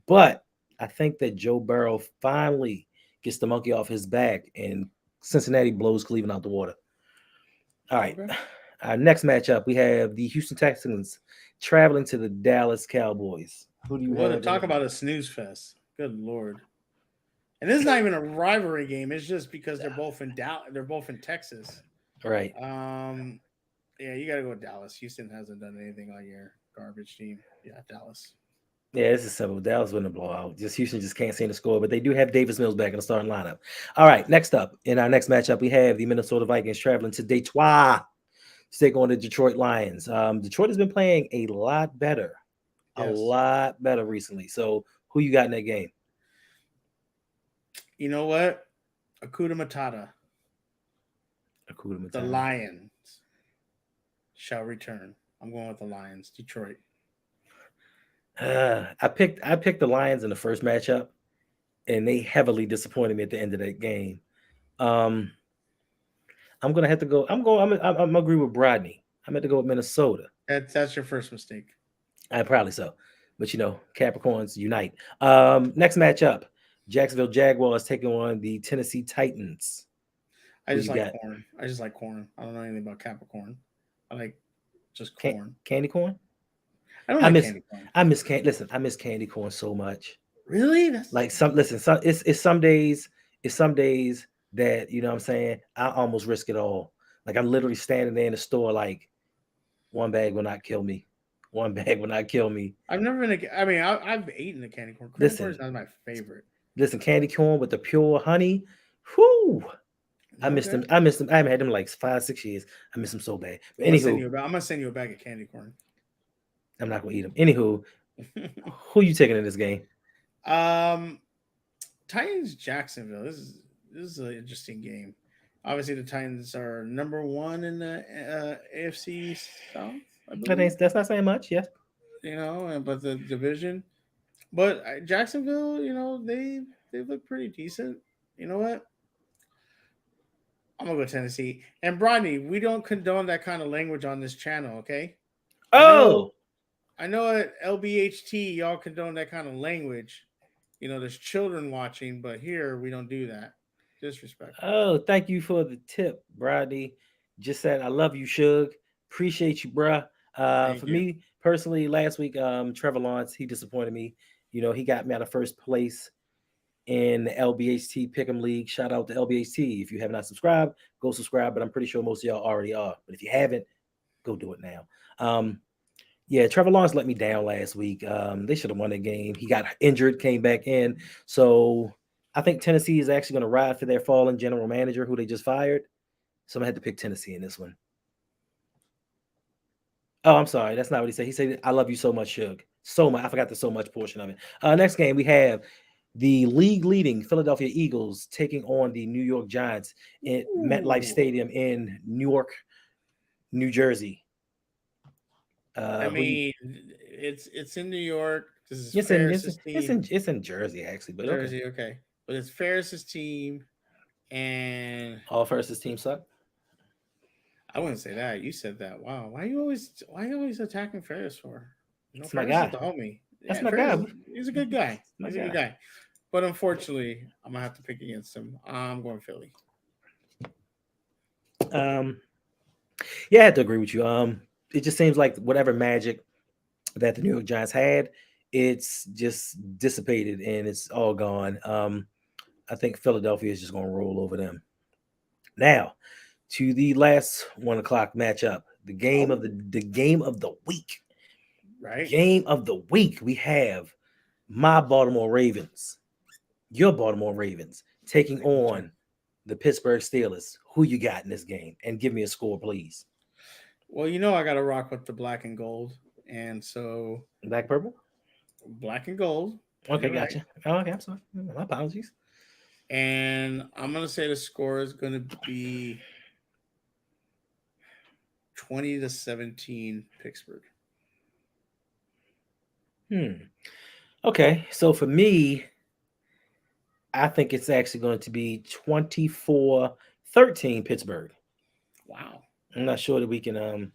but I think that Joe Burrow finally gets the monkey off his back, and Cincinnati blows Cleveland out the water. All right. Okay. Our next matchup, we have the Houston Texans traveling to the Dallas Cowboys. Who do you want to talk about a snooze fest? Good Lord. And this is not even a rivalry game. It's just because they're both in They're both in Texas. Right. Yeah, you got to go with Dallas. Houston hasn't done anything all year. Garbage team. Yeah, Dallas. Yeah, this is simple. Dallas wouldn't blow out. Houston just can't seem to score, but they do have Davis Mills back in the starting lineup. All right, next up in our next matchup, we have the Minnesota Vikings traveling to Detroit to take on the Detroit Lions. Detroit has been playing a lot better recently. So, who you got in that game? You know what? Akuda Matata. The Lions shall return. I'm going with the Lions. Detroit. I picked the Lions in the first matchup, and they heavily disappointed me at the end of that game. I'm gonna have to go. I'm gonna agree with Brittney. I'm going to go with Minnesota. That's your first mistake. Probably so, but Capricorns unite. Next matchup: Jacksonville Jaguars taking on the Tennessee Titans. I just like corn. I don't know anything about Capricorn. I like just corn. Candy corn. I miss candy corn. I miss candy corn so much. Really? That's like it's some days that what I'm saying, I almost risk it all. Like I'm literally standing there in the store like, one bag will not kill me. One bag will not kill me. I've never been I've eaten the candy corn. Candy corn is not my favorite. Listen, candy corn with the pure honey. Whoo! I miss them. I haven't had them like 5-6 years. I miss them so bad. But anywho, I'm gonna send you a bag of candy corn. I'm not gonna eat them. Anywho, who you taking in this game? Titans Jacksonville. This is an interesting game. Obviously, the Titans are number 1 in the AFC South. That's not saying much. Yes, but the division. But Jacksonville, they look pretty decent. You know what? I'm gonna go Tennessee. And Brittney, we don't condone that kind of language on this channel, okay? Oh, I know at LBHT y'all condone that kind of language. There's children watching, but here we don't do that. Disrespect. Oh, thank you for the tip, Brittney. Just said I love you, Suge. Appreciate you, bruh. For me personally, last week, Trevor Lawrence, he disappointed me. He got me out of first place in the LBHT Pick'em League. Shout out to LBHT. If you have not subscribed, go subscribe. But I'm pretty sure most of y'all already are. But if you haven't, go do it now. Trevor Lawrence let me down last week. They should have won the game. He got injured, came back in. So I think Tennessee is actually going to ride for their fallen general manager who they just fired. So I'm going to have to pick Tennessee in this one. Oh, I'm sorry. That's not what he said. He said, I love you so much, Suge. So much. I forgot the so much portion of it. Next game, we have the league-leading Philadelphia Eagles taking on the New York Giants in MetLife Stadium in Newark, New Jersey. It's in New York. This is it's in Jersey, actually. But Jersey, okay. But it's Ferris's team, and all Ferris's team suck. I wouldn't say that. You said that. Wow. Why are you always attacking Ferris for? That's my guy. The homie. That's my guy. He's a good guy. He's a good guy. But unfortunately, I'm gonna have to pick against him. I'm going Philly. I have to agree with you. It just seems like whatever magic that the New York Giants had, it's just dissipated and it's all gone. I think Philadelphia is just going to roll over them. Now, to the last 1 o'clock matchup, the game of the week. Right. Game of the week. We have my Baltimore Ravens, your Baltimore Ravens, taking on the Pittsburgh Steelers. Who you got in this game? And give me a score, please. Well, I got to rock with the black and gold. And so... Black, purple? Black and gold. Okay, gotcha. Right. Oh, okay, I'm sorry. My apologies. And I'm going to say the score is going to be 20-17 Pittsburgh. Okay, so for me, I think it's actually going to be 24-13 Pittsburgh. Wow. I'm not sure that we can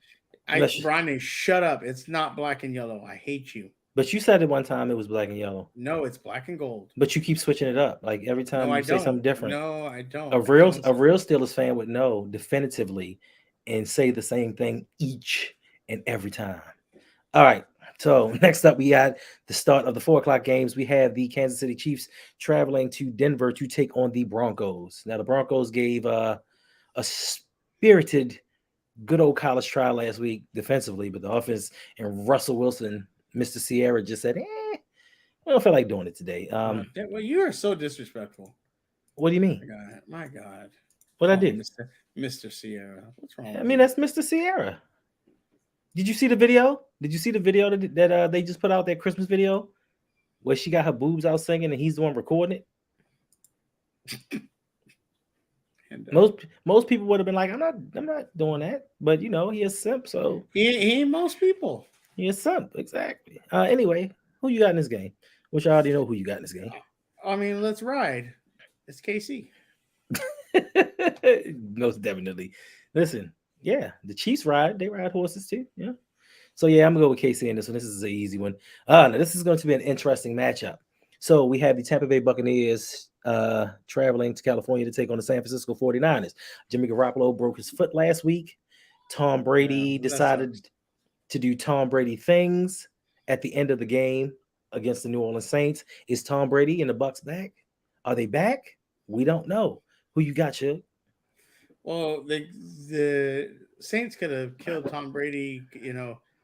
Brittney, shut up. It's not black and yellow. I hate you. But you said it one time it was black and yellow. No, it's black and gold. But you keep switching it up. Like every time you say something different. No, I don't. A real Steelers fan would know definitively and say the same thing each and every time. All right. So next up, we got the start of the 4 o'clock games. We have the Kansas City Chiefs traveling to Denver to take on the Broncos. Now, the Broncos gave a spirited, good old college try last week defensively, but the offense and Russell Wilson, Mr. Sierra, just said, I don't feel like doing it today. Well, you are so disrespectful. What do you mean? My God. What I did? Mr. Sierra. What's wrong? I mean, that's Mr. Sierra. Did you see the video? Did you see the video that they just put out, that Christmas video where she got her boobs out singing and he's the one recording it? And, most people would have been like, I'm not doing that. But he a simp, so he ain't most people. he a simp, exactly. Anyway, who you got in this game? Which I already know who you got in this game. I mean, let's ride. It's KC. Most definitely. Listen, yeah, the Chiefs ride. They ride horses too. Yeah. So yeah, I'm gonna go with KC in this one. This is an easy one. Now this is going to be an interesting matchup. So we have the Tampa Bay Buccaneers traveling to California to take on the San Francisco 49ers. Jimmy Garoppolo broke his foot last week. Tom Brady decided to do Tom Brady things at the end of the game against the New Orleans Saints. Is Tom Brady and the Bucs back? Are they back? We don't know. Who you got, Suge? Well, the Saints could have killed Tom Brady,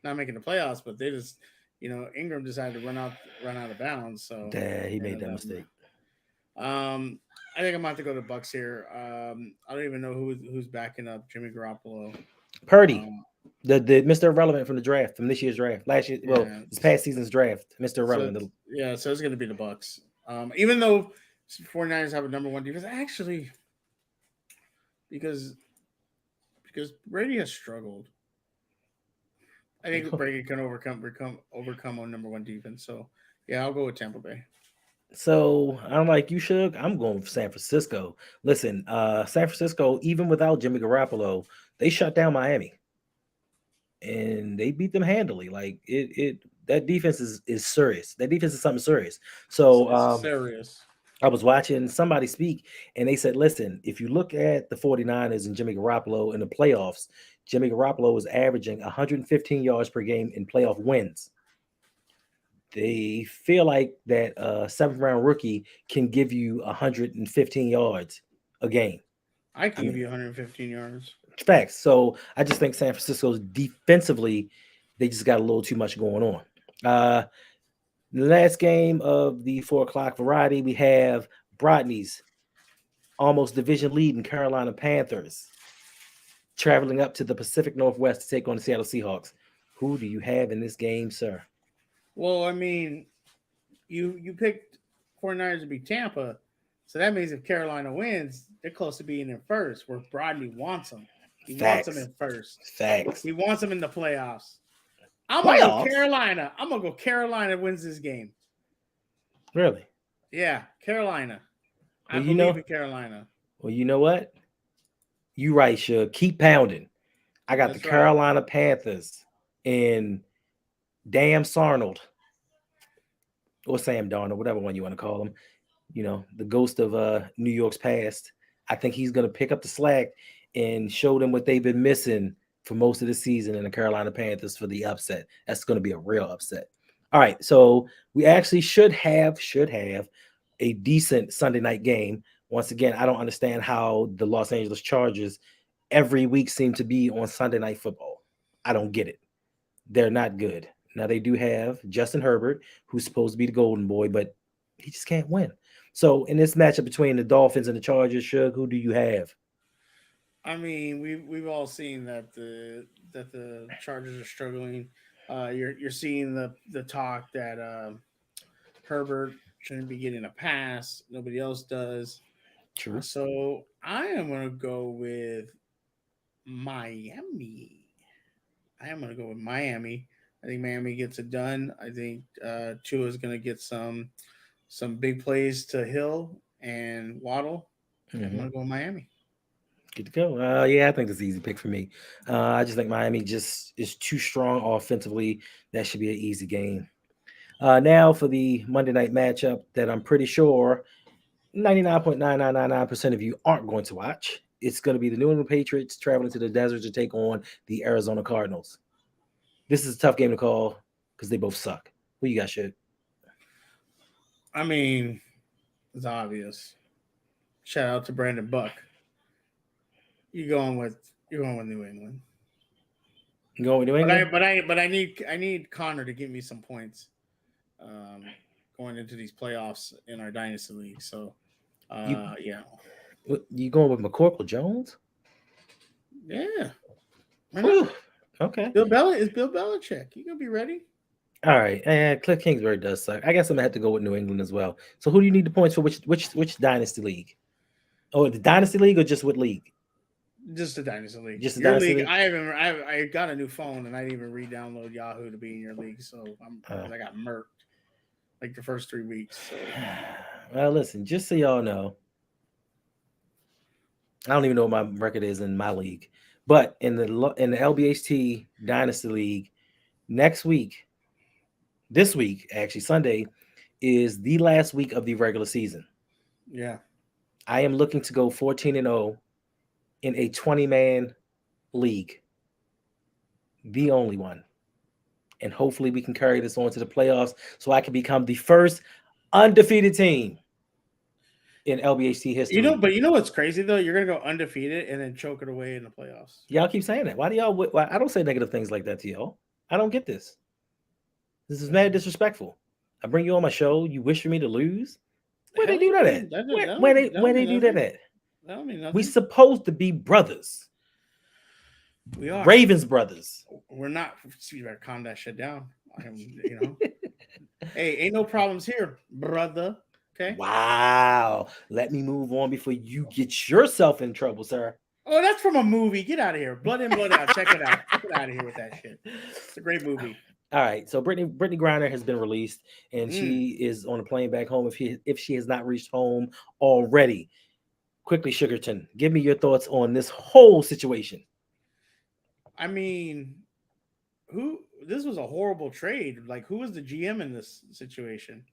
not making the playoffs, but they just, Ingram decided to run out of bounds. So he made that mistake. I think I'm about to go to Bucks here. I don't even know who's backing up Jimmy Garoppolo. Purdy, the Mr. Irrelevant from the draft, from this year's draft, last year, this past season's draft, Mr. Irrelevant. So it's going to be the Bucks. Even though 49ers have a number one defense, actually, because Brady has struggled. I think Brady can overcome on number one defense. So yeah, I'll go with Tampa Bay. So I'm like you, Suge. I'm going with San Francisco. Listen, San Francisco, even without Jimmy Garoppolo, they shut down Miami, and they beat them handily. Like that defense is serious. That defense is something serious. So serious. I was watching somebody speak, and they said, listen, if you look at the 49ers and Jimmy Garoppolo in the playoffs, Jimmy Garoppolo is averaging 115 yards per game in playoff wins. They feel like that seventh-round rookie can give you 115 yards a game. I can give you 115 yards. Facts. So I just think San Francisco's defensively, they just got a little too much going on. The last game of the 4:00 variety, we have Brittney's almost division lead in Carolina Panthers traveling up to the Pacific Northwest to take on the Seattle Seahawks. Who do you have in this game, sir? Well, I mean, you picked 49ers to beat Tampa, so that means if Carolina wins, they're close to being in first, where Brittney wants them. He wants them in first. Facts. He wants them in the playoffs. I'm going to go Carolina. I'm going to go Carolina wins this game. Really? Yeah, Carolina. I believe in Carolina. Well, you know what? You right, Suge. Keep pounding. I got the Carolina Panthers and Damn Sarnold. Or Sam Darnold, whatever one you want to call him. The ghost of New York's past. I think he's going to pick up the slack and show them what they've been missing for most of the season in the Carolina Panthers for the upset. That's going to be a real upset. All right, so we actually should have a decent Sunday night game. Once again, I don't understand how the Los Angeles Chargers every week seem to be on Sunday Night Football. I don't get it. They're not good. Now, they do have Justin Herbert, who's supposed to be the golden boy, but he just can't win. So in this matchup between the Dolphins and the Chargers, Suge, who do you have? I mean, we've all seen that the Chargers are struggling. You're seeing the talk that Herbert shouldn't be getting a pass. Nobody else does. True. So I am going to go with Miami. I think Miami gets it done. I think Tua is going to get some big plays to Hill and Waddle. Mm-hmm. I'm going to go with Miami. Good to go. Yeah, I think that's an easy pick for me. I just think Miami just is too strong offensively. That should be an easy game. Now for the Monday night matchup that I'm pretty sure 99.9999% of you aren't going to watch. It's going to be the New England Patriots traveling to the desert to take on the Arizona Cardinals. This is a tough game to call because they both suck. Who you got, Suge? I mean, it's obvious. Shout out to Brandon Buck. You're going with New England. You going with New England? But I need Connor to give me some points going into these playoffs in our dynasty league. So yeah. You going with McCorkle Jones? Yeah. Okay. Bill Belichick. You gonna be ready? All right. Cliff Kingsbury does suck. I guess I'm gonna have to go with New England as well. So who do you need the points for? Which dynasty league? Oh, the Dynasty League or just with League? Just the Dynasty League. Just the Your Dynasty league. League? I got a new phone and I didn't even re-download Yahoo to be in your league, so I got murked like the first 3 weeks. So. Well, listen, just so y'all know, I don't even know what my record is in my league, but in the LBHT Dynasty League, this week, actually Sunday, is the last week of the regular season. Yeah, I am looking to go 14-0 in a 20-man league, the only one, and hopefully we can carry this on to the playoffs so I can become the first undefeated team in LBHT history. but you know what's crazy though? You're gonna go undefeated and then choke it away in the playoffs. Y'all keep saying that. Why do y'all? Why, I don't say negative things like that to y'all. I don't get this. This is mad disrespectful. I bring you on my show. You wish for me to lose. Where they do that at? Where they do that at? That don't mean nothing. We supposed to be brothers. We are Ravens brothers. We're not. You better calm that shit down. Hey, ain't no problems here, brother. Okay. Wow. Let me move on before you get yourself in trouble, sir. Oh, that's from a movie. Get out of here. Blood in, blood out. Check it out. Get out of here with that shit. It's a great movie. All right. So Brittney Griner has been released, and she is on a plane back home. If she has not reached home already, quickly, Sugarton, give me your thoughts on this whole situation. I mean, this was a horrible trade. Like, who was the GM in this situation?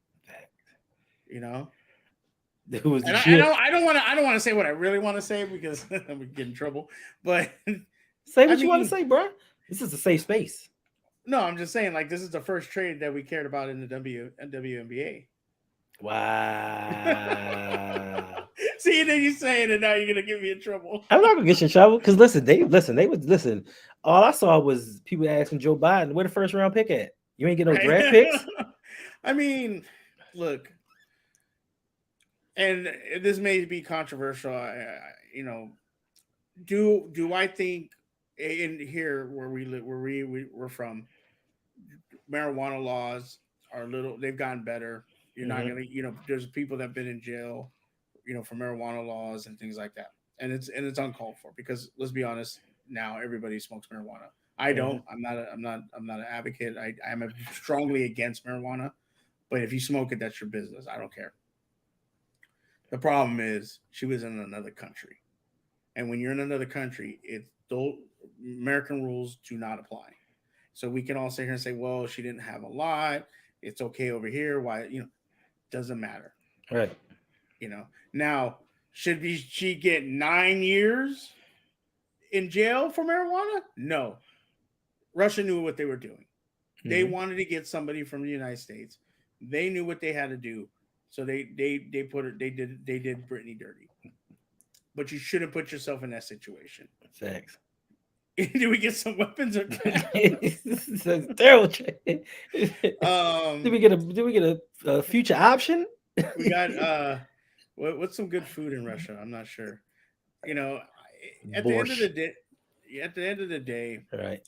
You know, Who was the GM? I don't want to say what I really want to say because I'm gonna get in trouble. But say what you want to say, bro. This is a safe space. No, I'm just saying, like, this is the first trade that we cared about in the WNBA. Wow. See, then you say it, and now you're gonna get me in trouble. I'm not gonna get you in trouble because they would listen. All I saw was people asking Joe Biden, "Where the first round pick at? You ain't get no draft picks." I mean, look, and this may be controversial. Do I think in here where we live, where we're from, marijuana laws are they've gotten better. You're not gonna, there's people that have been in jail, for marijuana laws and things like that, and it's uncalled for because let's be honest, now everybody smokes marijuana. I don't. I'm not an advocate. I am strongly against marijuana, but if you smoke it, that's your business. I don't care. The problem is she was in another country, and when you're in another country, American rules do not apply. So we can all sit here and say, well, she didn't have a lot. It's okay over here. Why, doesn't matter. Right. Now, should she get 9 years in jail for marijuana? No. Russia knew what they were doing. Mm-hmm. They wanted to get somebody from the United States. They knew what they had to do. So they did Brittney dirty. But you shouldn't put yourself in that situation. Thanks. Did we get some weapons or This is terrible. Did we get a future option? We got what's some good food in Russia? I'm not sure. At the end of the day, right?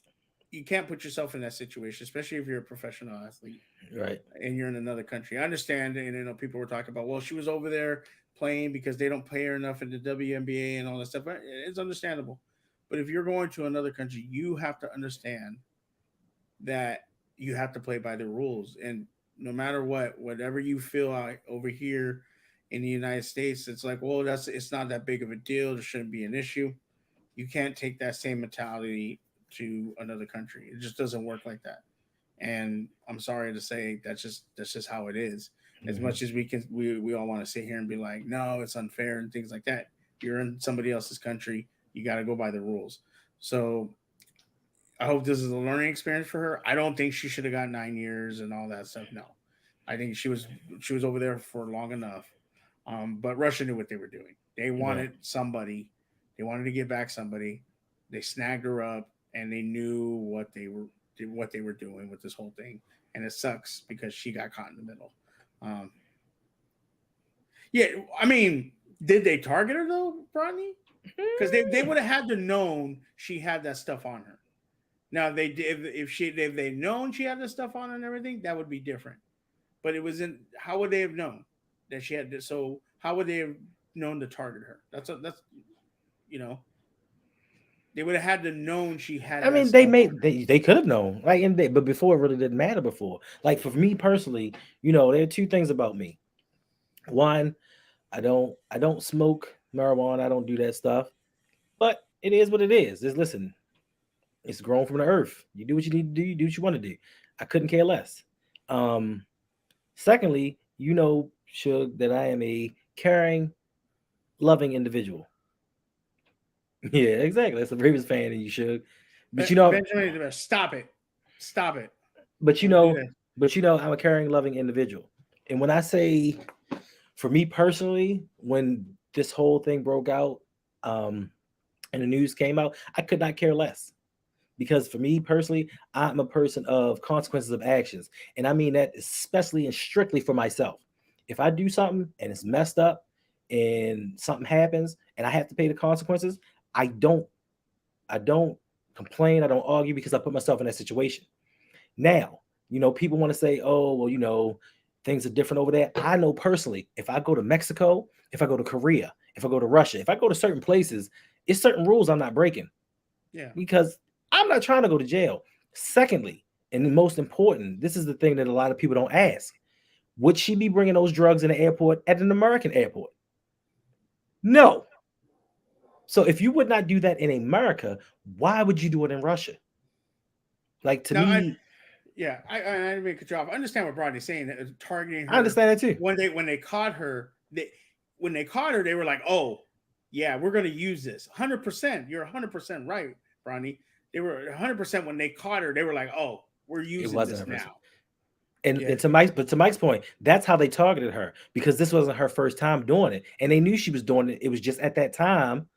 You can't put yourself in that situation, especially if you're a professional athlete, right? And you're in another country. I understand, and people were talking about, well, she was over there playing because they don't pay her enough in the WNBA and all that stuff. It's understandable. But if you're going to another country, you have to understand that you have to play by the rules. And no matter whatever you feel over here in the United States, it's like, well, it's not that big of a deal. There shouldn't be an issue. You can't take that same mentality to another country. It just doesn't work like that. And I'm sorry to say that's just how it is. As much as we all want to sit here and be like, no, it's unfair and things like that. You're in somebody else's country. You got to go by the rules. So I hope this is a learning experience for her. I don't think she should have got 9 years and all that stuff. No, I think she was over there for long enough. But Russia knew what they were doing. They wanted somebody. They wanted to get back somebody. They snagged her up, and they knew what they were doing with this whole thing. And it sucks because she got caught in the middle. I mean, did they target her though, Brittney? Because they would have had to known she had that stuff on her. Now if they known she had this stuff on her and everything, that would be different. But it wasn't. How would they have known that she had this? So how would they have known to target her. That's they would have had to known she had. I mean, they could have known, like, but before it really didn't matter before. Like for me personally, there are two things about me. One, I don't smoke marijuana. I don't do that stuff. But it is what it is. Listen, it's grown from the earth. You do what you need to do. You do what you want to do. I couldn't care less. Secondly, Suge, that I am a caring, loving individual. Yeah, exactly. That's a Ravens fan, and you should. But Benjamin, stop it. But I'm a caring, loving individual. And when I say, for me personally, when this whole thing broke out, and the news came out, I could not care less. Because for me personally, I'm a person of consequences of actions. And I mean that especially and strictly for myself. If I do something and it's messed up and something happens and I have to pay the consequences, I don't complain. I don't argue because I put myself in that situation. Now, people want to say, oh, well, things are different over there. I know personally, if I go to Mexico, if I go to Korea, if I go to Russia, if I go to certain places, it's certain rules I'm not breaking. Yeah. Because I'm not trying to go to jail. Secondly, and the most important, this is the thing that a lot of people don't ask. Would she be bringing those drugs in the airport at an American airport? No. So if you would not do that in America, why would you do it in Russia? Like to me, I didn't make a job. I understand what Brittney's saying. Targeting her. I understand that too. When they caught her, they were like, "Oh, yeah, we're going to use this." 100%. You're 100% right, Brittney. They were 100% when they caught her. They were like, "Oh, we're using this 100%. Now." And to Mike's point, that's how they targeted her, because this wasn't her first time doing it, and they knew she was doing it. It was just at that time,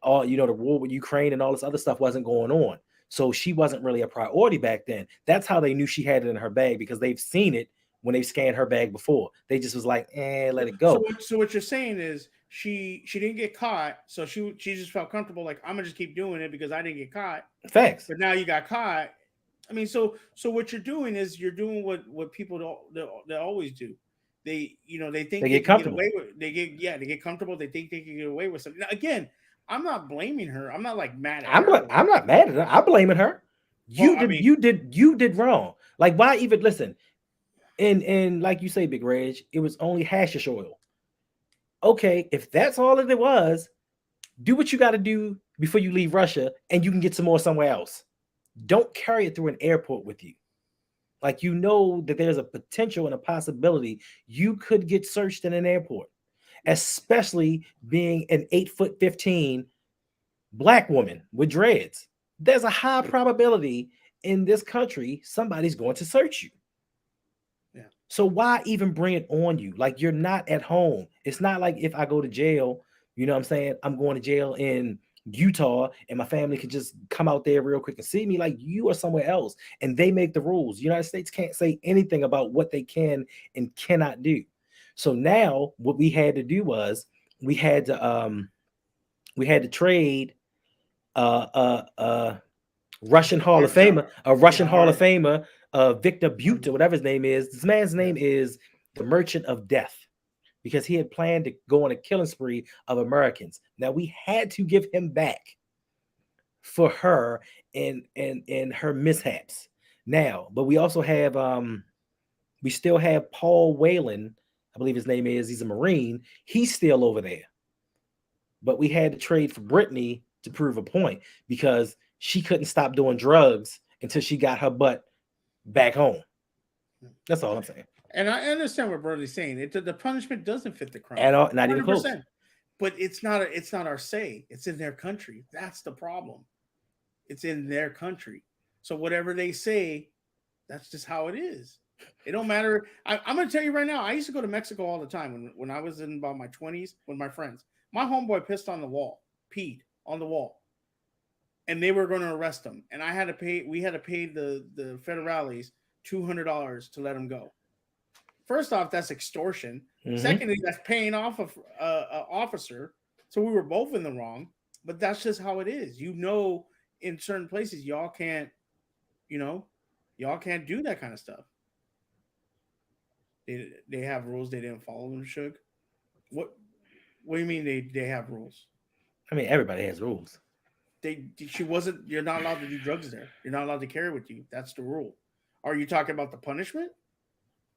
all the war with Ukraine and all this other stuff wasn't going on, so she wasn't really a priority back then. That's how they knew she had it in her bag, because they've seen it when they've scanned her bag before. They just was like, let it go. So what you're saying is she didn't get caught, so she just felt comfortable, like, I'm gonna just keep doing it because I didn't get caught. Facts. But now you got caught. I mean, so what you're doing is you're doing what people they always do. They think they get comfortable. They get comfortable. They think they can get away with something. Now, again, I'm not blaming her. I'm not like mad at her. I'm not mad at her. I'm blaming her. You did wrong. Like, why even listen? And like you say, Big Reg, it was only hashish oil. Okay, if that's all that it was, do what you got to do before you leave Russia, and you can get some more somewhere else. Don't carry it through an airport with you. Like, that there's a potential and a possibility you could get searched in an airport, especially being an 8'15" Black woman with dreads. There's a high probability in this country somebody's going to search you. Yeah. So why even bring it on you? Like, you're not at home. It's not like if I go to jail, you know what I'm saying, I'm going to jail in Utah and my family could just come out there real quick and see me. Like, you are somewhere else, and they make the rules. The United States can't say anything about what they can and cannot do. So now what we had to do was we had to trade Russian Hall of Famer, Victor Butte, or whatever his name is. This man's name is the Merchant of Death, because he had planned to go on a killing spree of Americans. Now we had to give him back for her and her mishaps. Now, but we also have we still have Paul Whelan, I believe his name is. He's a Marine. He's still over there. But we had to trade for Brittney to prove a point, because she couldn't stop doing drugs until she got her butt back home. That's all I'm saying. And I understand what Brody's saying. The punishment doesn't fit the crime. At all, not even close. But it's not our say. It's in their country. That's the problem. It's in their country. So whatever they say, that's just how it is. It don't matter. I'm going to tell you right now, I used to go to Mexico all the time when I was in about my 20s with my friends. My homeboy pissed on the wall, peed on the wall, and they were going to arrest him. And we had to pay the federales $200 to let him go. First off, that's extortion. Mm-hmm. Secondly, that's paying off an officer. So we were both in the wrong, but that's just how it is. In certain places, y'all can't do that kind of stuff. They have rules. They didn't follow them, Suge. What do you mean they have rules? I mean, everybody has rules. You're not allowed to do drugs there. You're not allowed to carry with you. That's the rule. Are you talking about the punishment?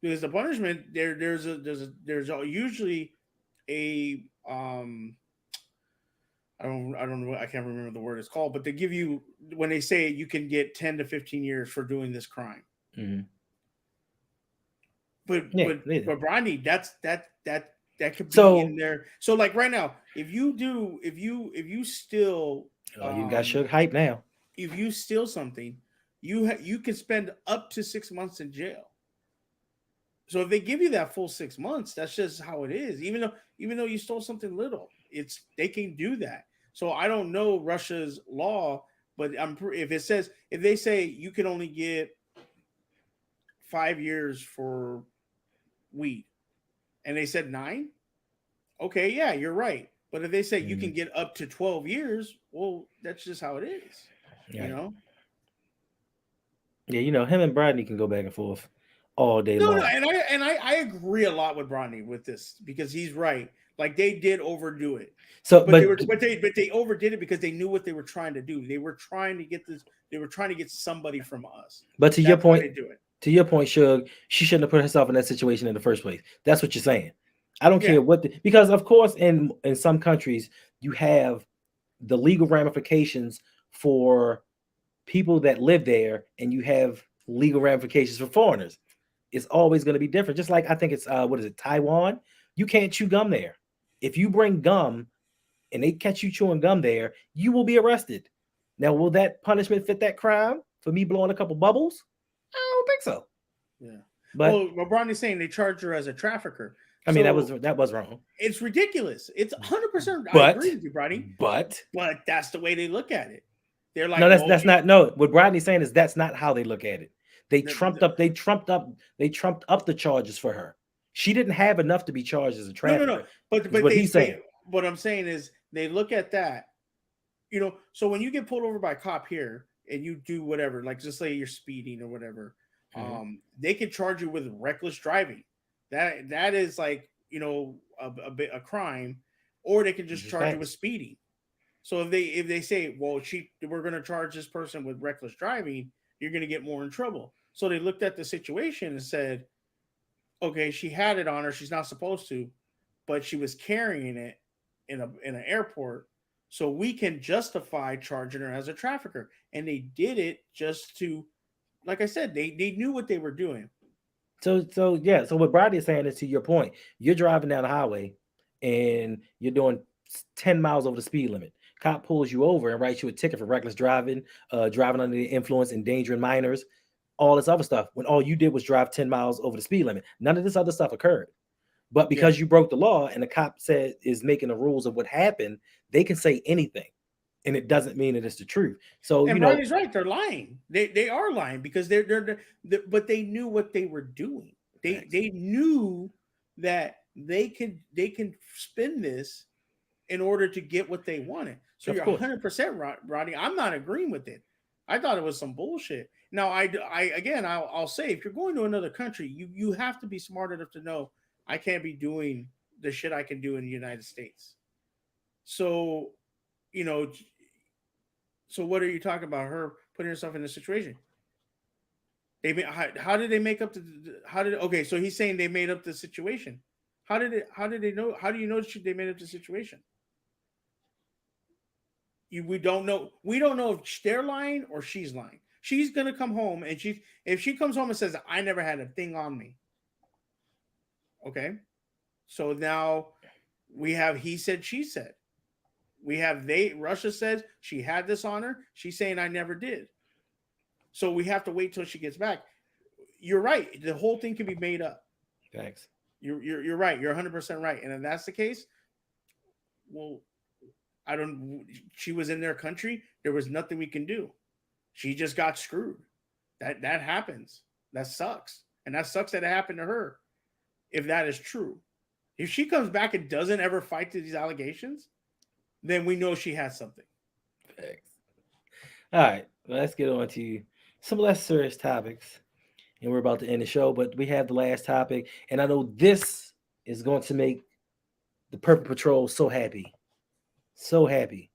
Because the punishment there's usually a I don't know, I can't remember the word it's called, but they give you, when they say you can get 10 to 15 years for doing this crime. Mm-hmm. But Brittney, that could be So- in there. So like right now, if you steal, you got Suge hype now. if you steal something, you can spend up to 6 months in jail. So if they give you that full 6 months, that's just how it is. Even though you stole something little, they can do that. So I don't know Russia's law, but if they say you can only get 5 years for weed, and they said 9, okay, yeah, you're right. But if they say you can get up to 12 years, well, that's just how it is. Yeah. You know. Yeah, him and Brittney can go back and forth all day long. No, and I agree a lot with Brittney with this, because he's right. Like, they did overdo it. So, but they overdid it because they knew what they were trying to do. They were trying to get this. They were trying to get somebody from us. But to your point, do it. To your point, Suge, she shouldn't have put herself in that situation in the first place. That's what you're saying. I don't care what, because of course in some countries you have the legal ramifications for people that live there, and you have legal ramifications for foreigners. It's always going to be different. Just like I think it's Taiwan. You can't chew gum there. If you bring gum and they catch you chewing gum there, you will be arrested. Now, will that punishment fit that crime for me blowing a couple bubbles? I don't think so. Yeah. But well, Brittney's saying they charge her as a trafficker. I mean, that was wrong. It's ridiculous. It's 100%. But, I agree with you, Brittney. But that's the way they look at it. They're like, no, that's not. No, what Brittney's saying is that's not how they look at it. They trumped up the charges for her. She didn't have enough to be charged as a trafficker. No. But what he's saying. What I'm saying is they look at that. So when you get pulled over by a cop here and you do whatever, like just say you're speeding or whatever, they can charge you with reckless driving. That is like, a crime, or they can just charge you with speeding. So if they say, well, we're going to charge this person with reckless driving, you're going to get more in trouble. So they looked at the situation and said, okay, she had it on her. She's not supposed to, but she was carrying it in an airport. So we can justify charging her as a trafficker. And they did it just to, like I said, they knew what they were doing. So what Brady is saying is, to your point, you're driving down the highway and you're doing 10 miles over the speed limit. Cop pulls you over and writes you a ticket for reckless driving, driving under the influence, endangering minors, all this other stuff, when all you did was drive 10 miles over the speed limit. None of this other stuff occurred. But because you broke the law and the cop is making the rules of what happened, they can say anything. And it doesn't mean that it's the truth. So, and Brian's right. They're lying. They are lying because but they knew what they were doing. They knew that they can spin this in order to get what they wanted. So you're 100% Rodney. I'm not agreeing with it. I thought it was some bullshit. Now, I'll say, if you're going to another country, you have to be smart enough to know I can't be doing the shit I can do in the United States. So, so what are you talking about? Her putting herself in this situation? How did they make up okay? So he's saying they made up the situation. How did they know? How do you know they made up the situation? We don't know. We don't know if they're lying or she's lying. She's gonna come home, and if she comes home and says, "I never had a thing on me," okay. So now we have he said, she said. We have Russia says she had this on her. She's saying I never did. So we have to wait till she gets back. You're right. The whole thing can be made up. Thanks. You're right. You're 100% right. And if that's the case, well, she was in their country. There was nothing we can do. She just got screwed. That happens. That sucks. And that sucks that it happened to her. If that is true. If she comes back and doesn't ever fight to these allegations, then we know she has something. Thanks. All right. Well, let's get on to some less serious topics. And we're about to end the show, but we have the last topic. And I know this is going to make The Purple Patrol so happy. So happy.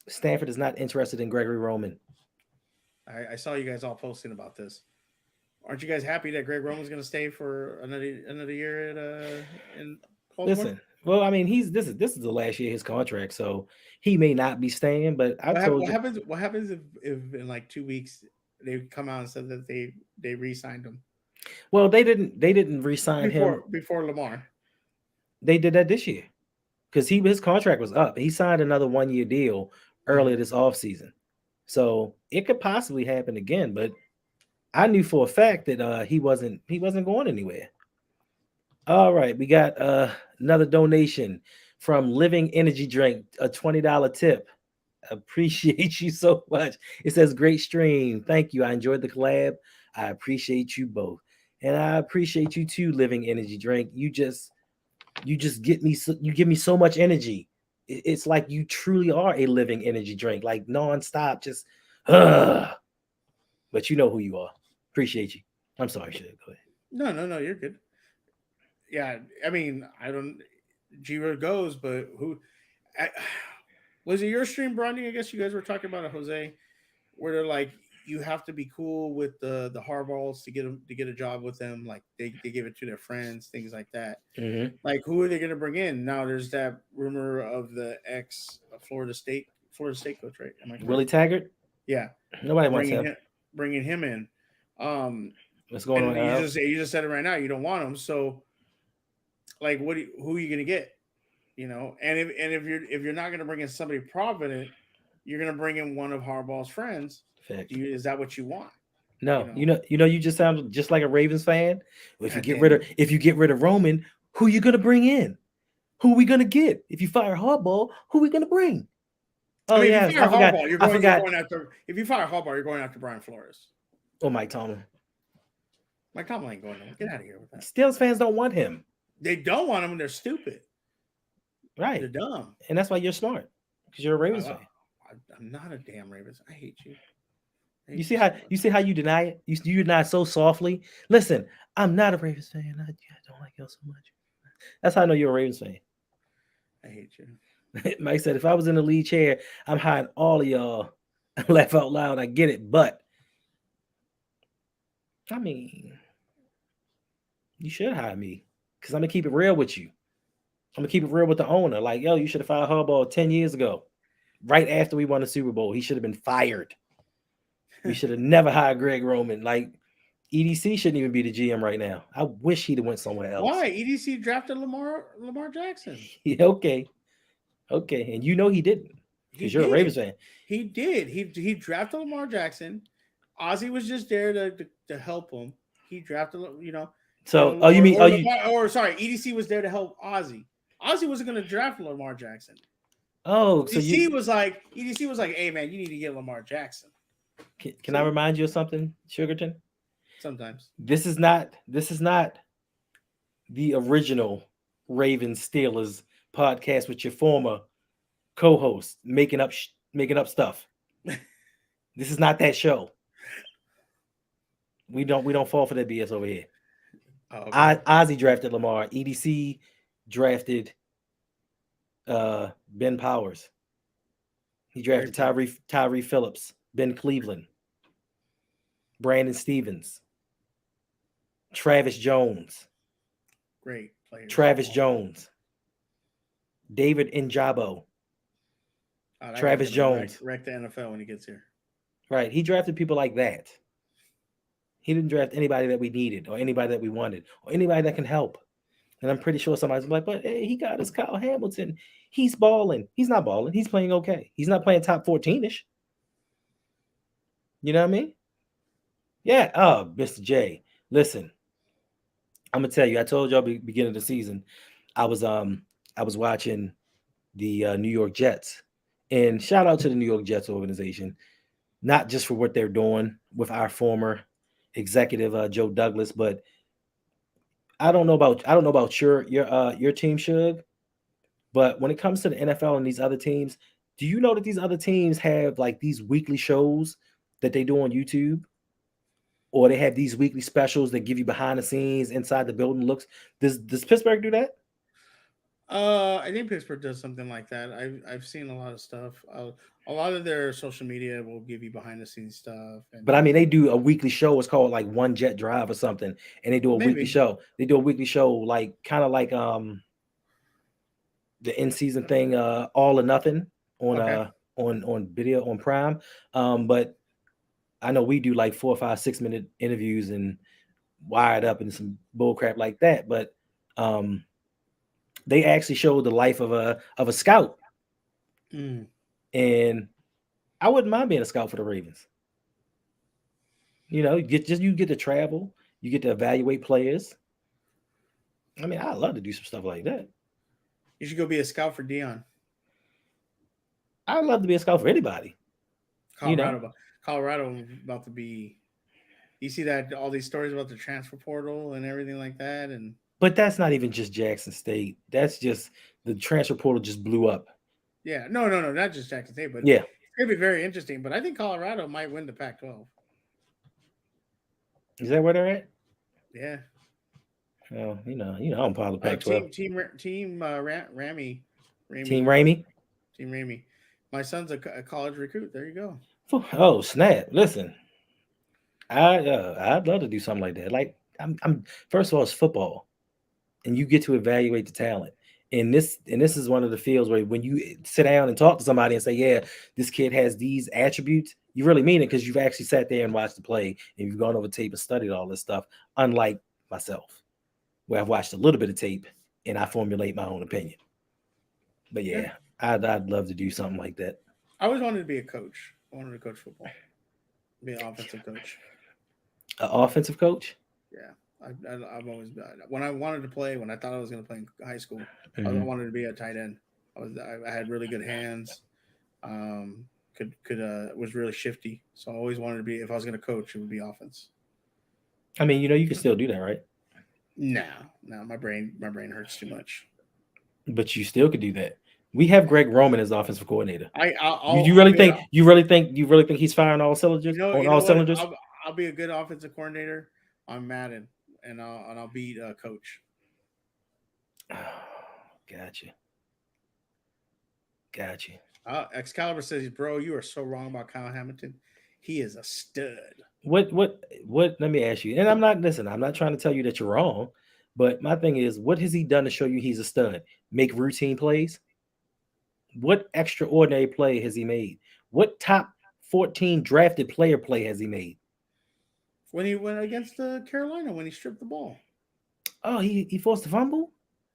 Stanford is not interested in Gregory Roman. I saw you guys all posting about this. Aren't you guys happy that Greg Roman's going to stay for another year at in Baltimore? Listen, well, I mean, this is the last year of his contract, so he may not be staying. But what happens if in like 2 weeks they come out and said that they re-signed him? Well, they didn't re-sign him before Lamar. They did that this year because his contract was up. He signed another 1-year deal earlier this offseason. So it could possibly happen again, but I knew for a fact that he wasn't going anywhere. All right, we got another donation from Living Energy Drink, a $20 tip. Appreciate you so much. It says great stream. Thank you. I enjoyed the collab. I appreciate you both, and I appreciate you too, Living Energy Drink. You just get me. You give me so much energy. It's like you truly are a living energy drink, like nonstop. Just, but you know who you are. Appreciate you. I'm sorry, Suge. Go ahead. No, you're good. Yeah, I mean, I don't. G-Road goes, but who? Was it your stream, Bronny? I guess you guys were talking about it, Jose, where they're like, you have to be cool with the hardballs to get a job with them. Like they give it to their friends, things like that. Mm-hmm. Like who are they going to bring in? Now there's that rumor of the ex Florida State coach, right? Am I correct? Willie Taggart? Yeah. Nobody wants him. Bringing him in. What's going on? You just said it right now. You don't want him. So, like, who are you going to get? You know, and if you're not going to bring in somebody prominent, you're going to bring in one of Harbaugh's friends. Is that what you want? No, you know, you just sound just like a Ravens fan. If you get rid of Roman, who are you going to bring in? Who are we going to get? If you fire Harbaugh, who are we going to bring? Oh, if you fire Harbaugh, you're going after Brian Flores. Oh, Mike Tomlin. Mike Tomlin ain't going nowhere. Get out of here with that. Steelers fans don't want him. They don't want him, and they're stupid. Right. They're dumb. And that's why you're smart, because you're a Ravens fan. I'm not a damn Ravens. I hate you. You see how you deny it? You deny it so softly. Listen, I'm not a Ravens fan. I don't like y'all so much. That's how I know you're a Ravens fan. I hate you. Mike said, if I was in the lead chair, I'm hiring all of y'all. Laugh out loud. I get it, but I mean, you should hire me because I'm gonna keep it real with you. I'm gonna keep it real with the owner. Like, yo, you should have fired Harbaugh 10 years ago, right after we won the Super Bowl. He should have been fired. We should have never hired Greg Roman. Like, EDC shouldn't even be the GM right now. I wish he'd have went somewhere else. Why? EDC drafted Lamar Jackson. Yeah, okay. And you know he didn't, because you're a Ravens fan. He did. He drafted Lamar Jackson. Ozzie was just there to help him. He drafted, you know. So, EDC was there to help Ozzie. Ozzie wasn't going to draft Lamar Jackson. Oh, so EDC was like, hey man, you need to get Lamar Jackson. Can I remind you of something, Sugarton? Sometimes. This is not the original Ravens Steelers podcast with your former co-host making up stuff. This is not that show. We don't fall for that BS over here. Oh, okay. Ozzie drafted Lamar. EDC drafted Ben Powers. He drafted Tyree Phillips, Ben Cleveland, Brandon Stevens, Travis Jones. Great player. Travis Jones. David Njabo. Travis Jones. Wreck the NFL when he gets here. Right. He drafted people like that. He didn't draft anybody that we needed or anybody that we wanted or anybody that can help. And I'm pretty sure somebody's like, but hey, he got us Kyle Hamilton. He's balling. He's not balling. He's playing okay. He's not playing top 14-ish. You know what I mean? Yeah. Oh, Mr. J. Listen, I'm gonna tell you. I told y'all beginning of the season, I was watching the New York Jets, and shout out to the New York Jets organization, not just for what they're doing with our former executive Joe Douglas, but I don't know about your team, Suge, but when it comes to the NFL and these other teams, do you know that these other teams have like these weekly shows that they do on YouTube? Or they have these weekly specials that give you behind the scenes, inside the building looks. Does Pittsburgh do that? I think Pittsburgh does something like that. I've seen a lot of stuff. A lot of their social media will give you behind the scenes stuff, and But I mean, they do a weekly show. It's called like One Jet Drive or something, and they do a weekly maybe show. They do a weekly show, like kind of like the in season thing, All or Nothing on okay. on video on Prime. But I know we do like 4, 5, 6 minute interviews and wired up and some bull crap like that. But they actually showed the life of a scout, Mm. and I wouldn't mind being a scout for the Ravens. You know, you get to travel, you get to evaluate players. I mean, I'd love to do some stuff like that. You should go be a scout for Dion. I'd love to be a scout for anybody. You know, Colorado about to be. You see that all these stories about the transfer portal and everything like that, and but that's not even just Jackson State. That's just the transfer portal just blew up. yeah, no, not just Jackson State, but Yeah, it's gonna be very interesting. But I think Colorado might win the Pac-12. is that where they're at? Yeah. Well, I'm part of the Pac-12. Ramy. Team Ramey. Team Ramey. My son's a college recruit. There you go. Oh snap! Listen, I'd love to do something like that. Like I'm first of all, it's football, and you get to evaluate the talent. And this is one of the fields where when you sit down and talk to somebody and say, "Yeah, this kid has these attributes," you really mean it because you've actually sat there and watched the play and you've gone over tape and studied all this stuff. Unlike myself, where I've watched a little bit of tape and I formulate my own opinion. But yeah, I'd love to do something like that. I always wanted to be a coach. I wanted to coach football, be an offensive coach. An offensive coach? Yeah, I've always been. When I wanted to play, when I thought I was going to play in high school, I Mhm. wanted to be a tight end. I had really good hands. Was really shifty. So I always wanted to be. If I was going to coach, it would be offense. I mean, you can still do that, right? No, my brain hurts too much. But you still could do that. We have Greg Roman as offensive coordinator. I'll You really think he's firing all cylinders on all cylinders? I'll be a good offensive coordinator on Madden, and I'll beat coach. Oh, gotcha. Excalibur says, "Bro, you are so wrong about Kyle Hamilton. He is a stud." What? Let me ask you. And I'm not trying to tell you that you're wrong, but my thing is, what has he done to show you he's a stud? Make routine plays? What extraordinary play has he made? What top 14 drafted player play has he made? When he went against Carolina, when he stripped the ball. Oh, he forced a fumble?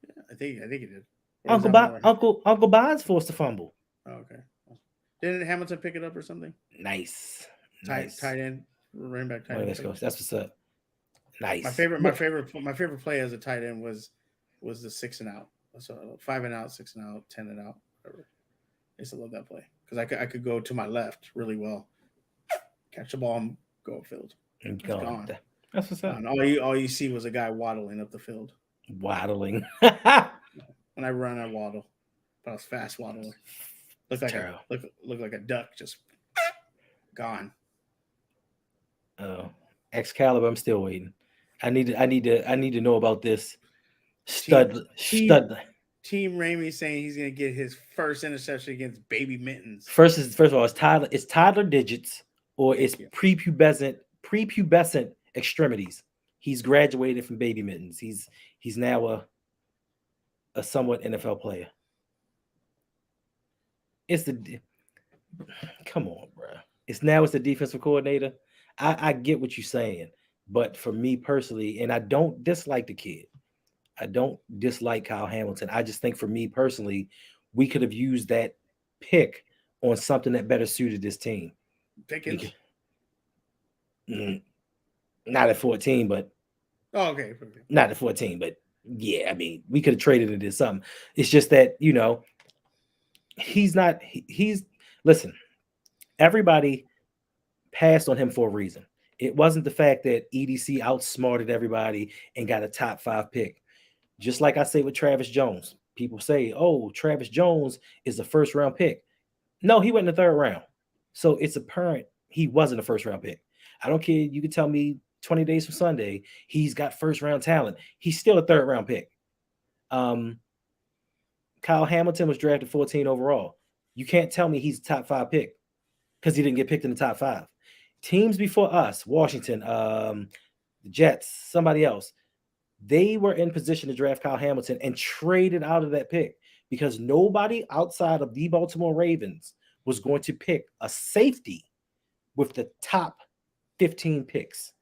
Yeah, I think he did. Uncle Bonds forced a fumble. Oh, okay. Didn't Hamilton pick it up or something? Nice. Tight end, running back tight end. Let's go. That's what's up. Nice. My favorite play as a tight end was the 6 and out. So 5 and out, 6 and out, 10 and out. Whatever. I used to love that play because I could go to my left really well, catch the ball and go upfield. And gone. That's what's up. And all you see was a guy waddling up the field. Waddling. When I run, I waddle, but I was fast waddling. Look like a duck, just gone. Oh, Excalibur! I'm still waiting. I need to know about this stud. Team Ramey saying he's gonna get his first interception against Baby Mittens. First of all, it's toddler digits or it's prepubescent extremities. He's graduated from Baby Mittens. He's now a somewhat NFL player. Come on, bro. It's the defensive coordinator. I get what you're saying, but for me personally, and I don't dislike the kid. I don't dislike Kyle Hamilton. I just think for me personally, we could have used that pick on something that better suited this team. Pickens? Not at 14, but okay. Not at 14, but yeah, I mean, we could have traded it into something. It's just that, listen, everybody passed on him for a reason. It wasn't the fact that EDC outsmarted everybody and got a top 5 pick. Just like I say with Travis Jones, people say, "Oh, Travis Jones is a first round pick." No, he went in the 3rd round. So it's apparent he wasn't a first round pick. I don't care. You can tell me 20 days from Sunday, he's got first round talent. He's still a 3rd round pick. Kyle Hamilton was drafted 14 overall. You can't tell me he's a top 5 pick because he didn't get picked in the top 5. Teams before us, Washington, the Jets, somebody else, they were in position to draft Kyle Hamilton and traded out of that pick because nobody outside of the Baltimore Ravens was going to pick a safety with the top 15 picks.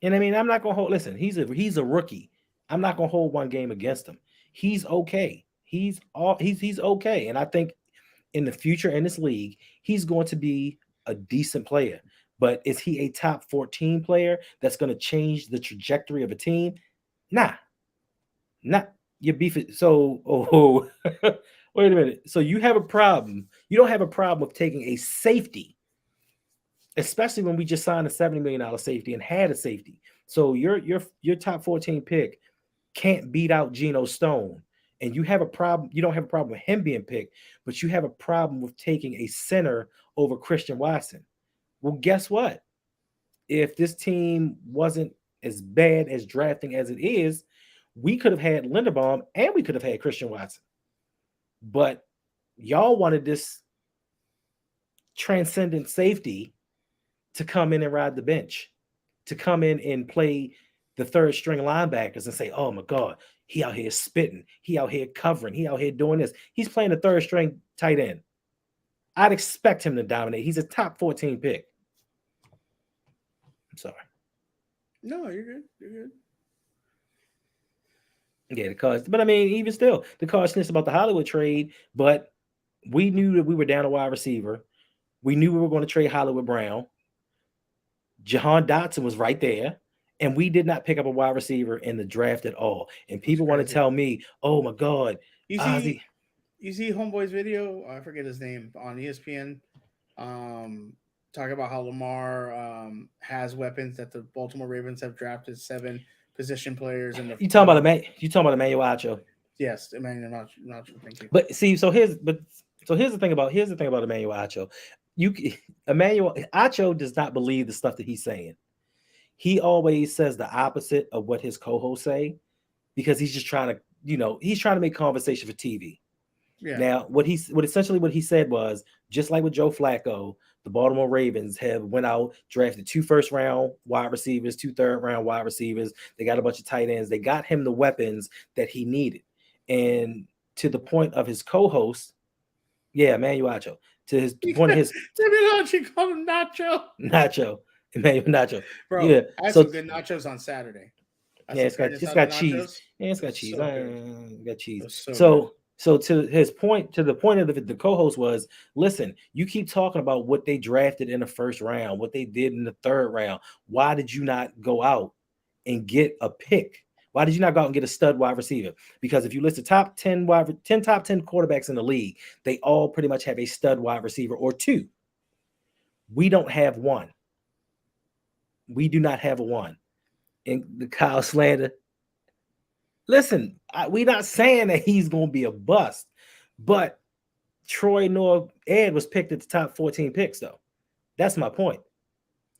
And I mean, I'm not going to hold, listen, he's a rookie. I'm not going to hold one game against him. He's okay. He's okay. And I think in the future in this league, he's going to be a decent player. But is he a top 14 player that's going to change the trajectory of a team? Nah. You beef it. So, wait a minute. So you have a problem. You don't have a problem with taking a safety, especially when we just signed a $70 million safety and had a safety. So your top 14 pick can't beat out Geno Stone. And you have a problem. You don't have a problem with him being picked, but you have a problem with taking a center over Christian Watson. Well, guess what? If this team wasn't as bad as drafting as it is, we could have had Linderbaum and we could have had Christian Watson. But y'all wanted this transcendent safety to come in and ride the bench, to come in and play the third string linebackers and say, oh my God, he out here spitting, he out here covering, he out here doing this. He's playing the third string tight end. I'd expect him to dominate. He's a top 14 pick. I'm sorry. No, you're good. You're good. Yeah, but I mean, even still, the cautiousness about the Hollywood trade, but we knew that we were down a wide receiver. We knew we were going to trade Hollywood Brown. Jahan Dotson was right there, and we did not pick up a wide receiver in the draft at all. And people want to tell me, oh my God. You see Homeboy's video? I forget his name on ESPN. Talking about how Lamar has weapons that the Baltimore Ravens have drafted 7 position players. And you talking about Emmanuel Acho? Yes, Emmanuel Acho. Thank you. But see, so here's the thing about Emmanuel Acho. Emmanuel Acho does not believe the stuff that he's saying. He always says the opposite of what his co-hosts say because he's just trying to, he's trying to make conversation for TV. Yeah. Now, what he said was, just like with Joe Flacco, the Baltimore Ravens have went out, drafted 2 first-round wide receivers, 2 third-round wide receivers. They got a bunch of tight ends. They got him the weapons that he needed. And to the point of his co-host, Emmanuel Acho. To his point of his you call him Emmanuel Nacho. Bro, I had some good nachos on Saturday. It's got cheese. Yeah, it's got cheese. Got cheese. So to the point of the co-host was, listen, you keep talking about what they drafted in the first round, what they did in the third round. Why did you not go out and get a pick? Why did you not go out and get a stud wide receiver? Because if you list the top 10 quarterbacks in the league, they all pretty much have a stud wide receiver or 2. We don't have one. We do not have a one. And the Kyle slander. Listen, we're not saying that he's going to be a bust, but Troy nor Ed was picked at the top 14 picks, though. That's my point.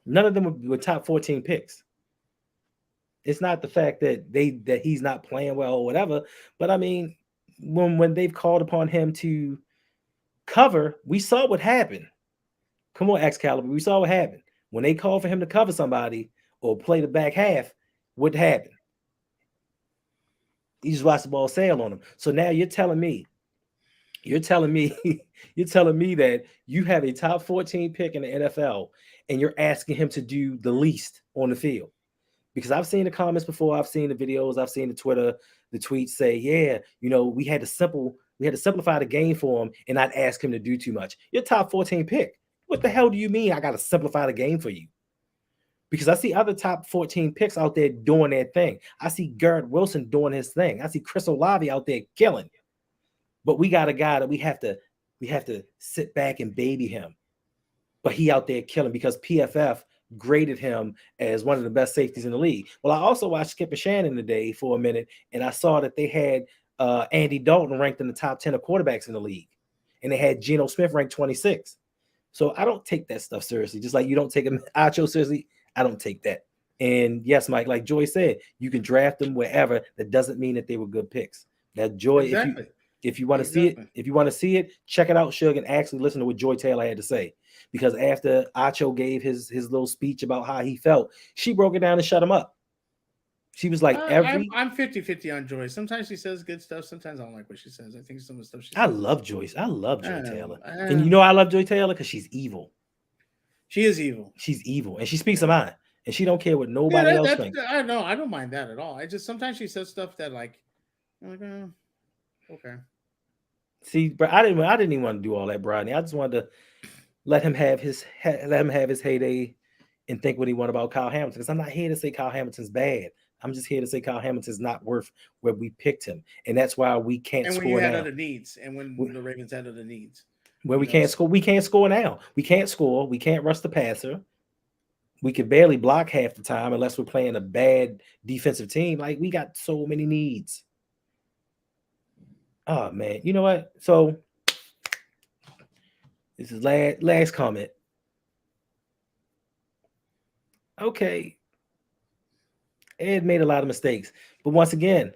None of them were top 14 picks. It's not the fact that he's not playing well or whatever, but I mean, when they've called upon him to cover, we saw what happened. Come on, Excalibur, we saw what happened. When they called for him to cover somebody or play the back half, what happened? He just watched the ball sail on him. So now you're telling me that you have a top 14 pick in the NFL and you're asking him to do the least on the field. Because I've seen the comments before, I've seen the videos, I've seen the Twitter, the tweets say, we had to simplify the game for him and not ask him to do too much. Your top 14 pick. What the hell do you mean I got to simplify the game for you? Because I see other top 14 picks out there doing their thing. I see Garrett Wilson doing his thing. I see Chris Olave out there killing. But we got a guy that we have to sit back and baby him. But he out there killing because PFF graded him as one of the best safeties in the league. Well, I also watched Skip and Shannon today for a minute, and I saw that they had Andy Dalton ranked in the top 10 of quarterbacks in the league. And they had Geno Smith ranked 26. So I don't take that stuff seriously. Just like you don't take Acho seriously, I don't take that. And yes, Mike, like Joy said, you can draft them wherever. That doesn't mean that they were good picks. That Joy, Exactly. if you want to see it, check it out, Suge, and actually listen to what Joy Taylor had to say. Because after Acho gave his little speech about how he felt, she broke it down and shut him up. She was like, I'm 50-50 on Joy. Sometimes she says good stuff. Sometimes I don't like what she says. I think some of the stuff she says. I love Joyce. I love Joy Taylor. And And you know I love Joy Taylor because she's evil. She is evil. She's evil. And she speaks her mind. And she don't care what nobody else thinks. I know. I don't mind that at all. I just sometimes she says stuff that like, I'm like, okay. See, but I didn't even want to do all that, Brittney. I just wanted to let him have his heyday and think what he wanted about Kyle Hamilton. Because I'm not here to say Kyle Hamilton's bad. I'm just here to say Kyle Hamilton's not worth where we picked him, and that's why we can't score now. And when you had other needs, and when the Ravens had other needs, where we can't score now. We can't score. We can't rush the passer. We can barely block half the time unless we're playing a bad defensive team. Like, we got so many needs. Oh man, you know what? So this is last comment. Okay. Ed made a lot of mistakes, but once again,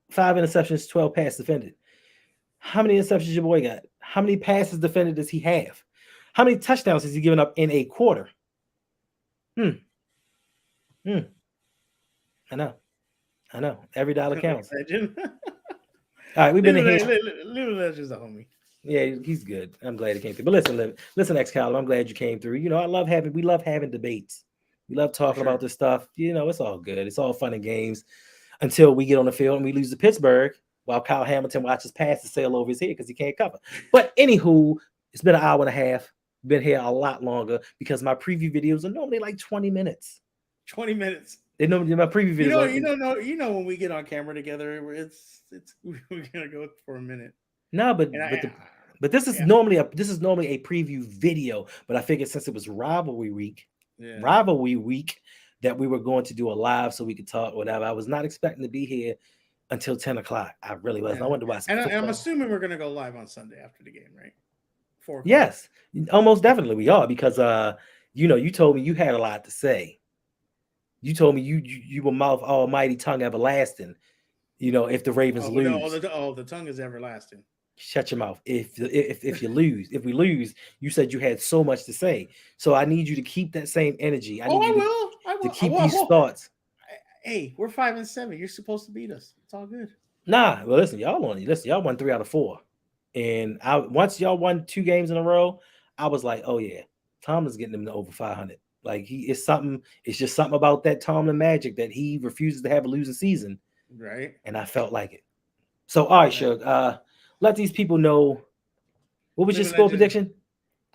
5 interceptions, 12 passes defended. How many interceptions your boy got? How many passes defended does he have? How many touchdowns has he given up in a quarter? I know. Every dollar counts. All right, we've been in here. Little Legend's a homie. Yeah, he's good. I'm glad he came through. But listen, Excalibur, I'm glad you came through. You know, we love having debates. We love talking about this stuff. You know, it's all good. It's all fun and games until we get on the field and we lose to Pittsburgh while Kyle Hamilton watches passes sail over his head because he can't cover. But anywho, it's been an hour and a half. Been here a lot longer because my preview videos are normally like 20 minutes. 20 minutes. They normally my preview videos. You know when we get on camera together, it's we're gonna go for a minute. No, but this is normally a preview video. But I figured since it was rivalry week that we were going to do a live so we could talk whatever. I was not expecting to be here until 10 o'clock. I really wasn't. I wanted to watch. And I'm assuming we're gonna go live on Sunday after the game, right? 4 o'clock. Yes, almost definitely we are because you told me you had a lot to say. You told me you will mouth almighty tongue everlasting. You know, if the Ravens lose. The tongue is everlasting. Shut your mouth. If we lose, you said you had so much to say. So I need you to keep that same energy. I will to keep these thoughts. Hey, we're 5-7. You're supposed to beat us. It's all good. Nah, well, listen, y'all won 3 out of 4. And once y'all won 2 games in a row, I was like, oh yeah, Tomlin's getting them to over 500. Like it's just something about that Tomlin magic that he refuses to have a losing season. Right. And I felt like it. So all right, Suge, let these people know what was your score prediction?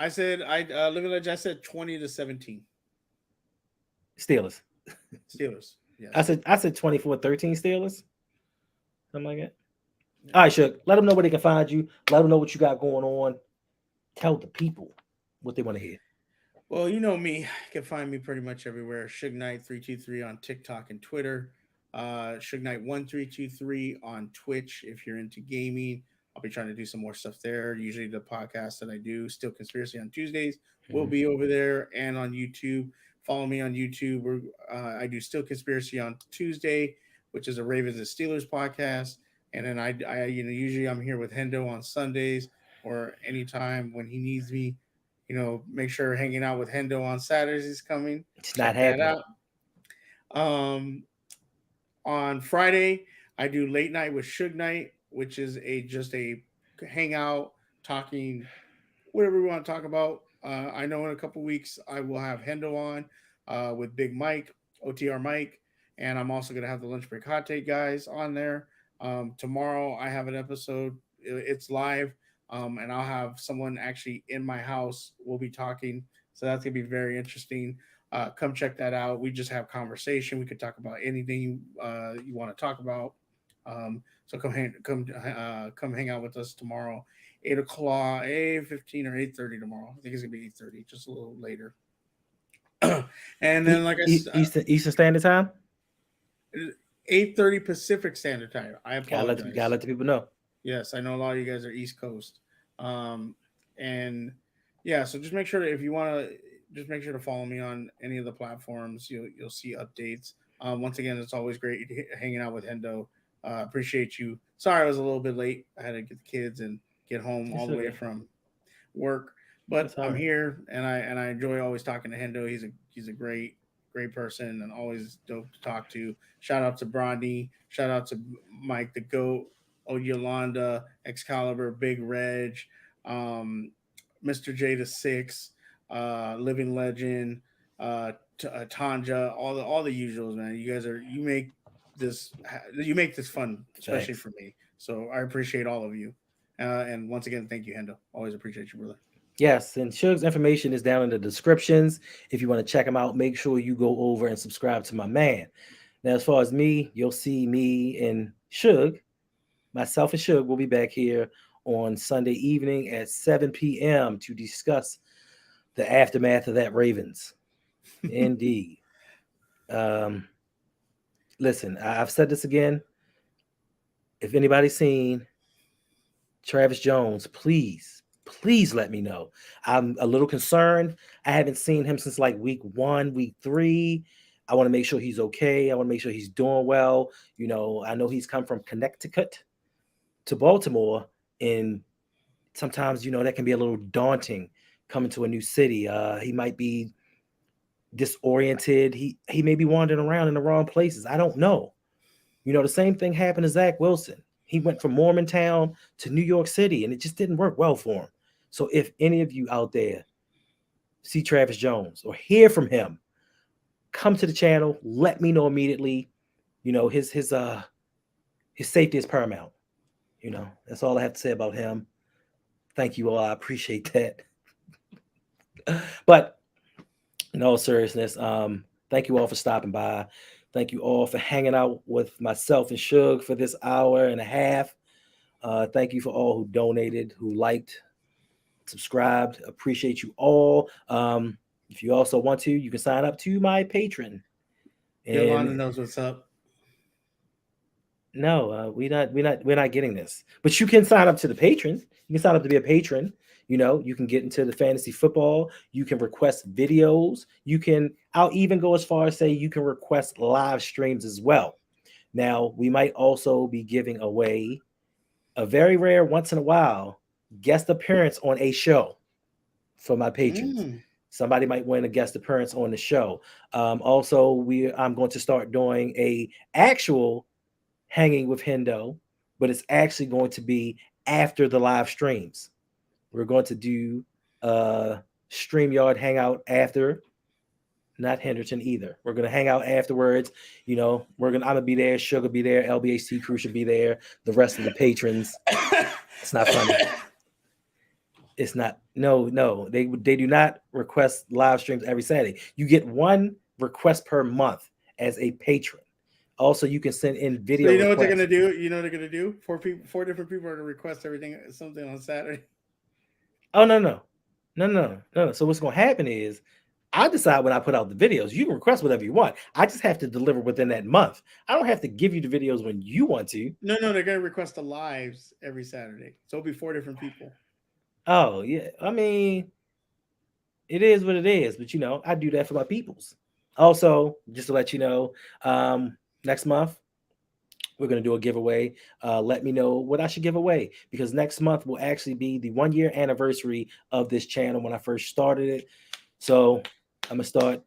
I said Living Legend, I said 20-17. Steelers. Yes. I said 24-13 Steelers. Something like that. Yeah. All right, Suge, let them know where they can find you. Let them know what you got going on. Tell the people what they want to hear. Well, you know me. You can find me pretty much everywhere. Suge Knight 323 on TikTok and Twitter. Suge Knight 1323 on Twitch if you're into gaming. I'll be trying to do some more stuff there. Usually the podcast that I do, Still Conspiracy on Tuesdays, will be over there and on YouTube. Follow me on YouTube. I do Still Conspiracy on Tuesday, which is a Ravens and Steelers podcast. And then I usually I'm here with Hendo on Sundays or anytime when he needs me. You know, make sure hanging out with Hendo on Saturdays is coming. It's not happening. On Friday, I do Late Night with Suge Knight, which is just a hangout, talking whatever we want to talk about. I know in a couple weeks I will have Hendo on with Big Mike, OTR Mike, and I'm also going to have the Lunch Break Hot Take guys on there. Tomorrow I have an episode. It's live. And I'll have someone actually in my house. We'll be talking. So that's going to be very interesting. Come check that out. We just have conversation. We could talk about anything you want to talk about. So come hang out with us tomorrow, 8 o'clock, 8:15 or 8:30 tomorrow. I think it's going to be 8:30, just a little later. And then, like I said, Eastern Standard Time? 8:30 Pacific Standard Time. I apologize. Gotta let the people know. Yes, I know a lot of you guys are East Coast. And yeah, so just make sure that if you want to, just make sure to follow me on any of the platforms. You'll see updates. Once again, it's always great hanging out with Hendo. Appreciate you. Sorry I was a little bit late. I had to get the kids and get home all It's the way okay. from work. But That's all I'm right. here, and I enjoy always talking to Hendo. He's a great person and always dope to talk to. Shout out to Bronny. Shout out to Mike the Goat, Yolanda, Excalibur, Big Reg, um, Mr. J the Six, Living Legend, Tanja, all the usuals, man. This you make this fun, especially Thanks. for me. So I appreciate all of you. And once again, thank you, Hendo. Always appreciate you, brother. Yes, and Suge's information is down in the descriptions. If you want to check him out, make sure you go over and subscribe to my man. Now, as far as me, you'll see me and Suge, myself and Suge will be back here on Sunday evening at 7 p.m. to discuss the aftermath of that Ravens. Indeed. Um, Listen, I've said this again. If anybody's seen Travis Jones, please let me know. I'm a little concerned. I haven't seen him since like week 1, week 3. I want to make sure he's okay. I want to make sure he's doing well. I know he's come from Connecticut to Baltimore, and sometimes, that can be a little daunting coming to a new city. He might be disoriented. He may be wandering around in the wrong places. I don't know. The same thing happened to Zach Wilson. He went from Mormontown to New York City, and it just didn't work well for him. So if any of you out there see Travis Jones or hear from him, come to the channel. Let me know immediately. His safety is paramount. That's all I have to say about him. Thank you all. I appreciate that. But in all seriousness, thank you all for stopping by. Thank you all for hanging out with myself and Suge for this hour and a half. Thank you for all who donated, who liked, subscribed. Appreciate you all. If you also want to, you can sign up to my Patreon. Yolanda knows what's up. No, we're not getting this. But you can sign up to the patron. You can sign up to be a patron. You can get into the fantasy football. You can request videos. I'll even go as far as say you can request live streams as well. Now, we might also be giving away a very rare, once in a while, guest appearance on a show for my patrons. Somebody might win a guest appearance on the show. Also, I'm going to start doing a actual hanging with Hendo, but it's actually going to be after the live streams. We're going to do a StreamYard hangout after, not Henderson either. We're going to hang out afterwards. I'm going to be there. Suge will be there. LBHC crew should be there. The rest of the patrons. It's not funny. It's not. No. They do not request live streams every Saturday. You get one request per month as a patron. Also, you can send in video. So you know requests. what they're gonna do? You know what they're gonna do? Four different people are gonna request something on Saturday. Oh no. So what's gonna happen is I decide when I put out the videos. You can request whatever you want. I just have to deliver within that month. I don't have to give you the videos when you want to. No, they're gonna request the lives every Saturday. So it'll be 4 different people. Oh yeah. I mean, it is what it is, but I do that for my peoples. Also, just to let you know, next month, we're going to do a giveaway. Let me know what I should give away, because next month will actually be the 1-year anniversary of this channel when I first started it. So I'm going to start.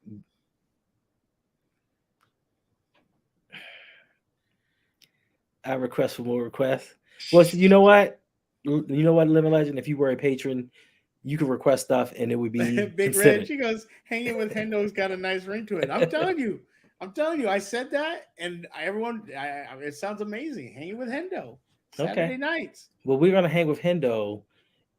I request for more requests. Well, you know what? Living Legend, if you were a patron, you could request stuff and it would be Big Red. She goes, hanging with Hendo's got a nice ring to it. I'm telling you. I said that, and it sounds amazing. Hanging with Hendo Saturday nights. Well, we're gonna hang with Hendo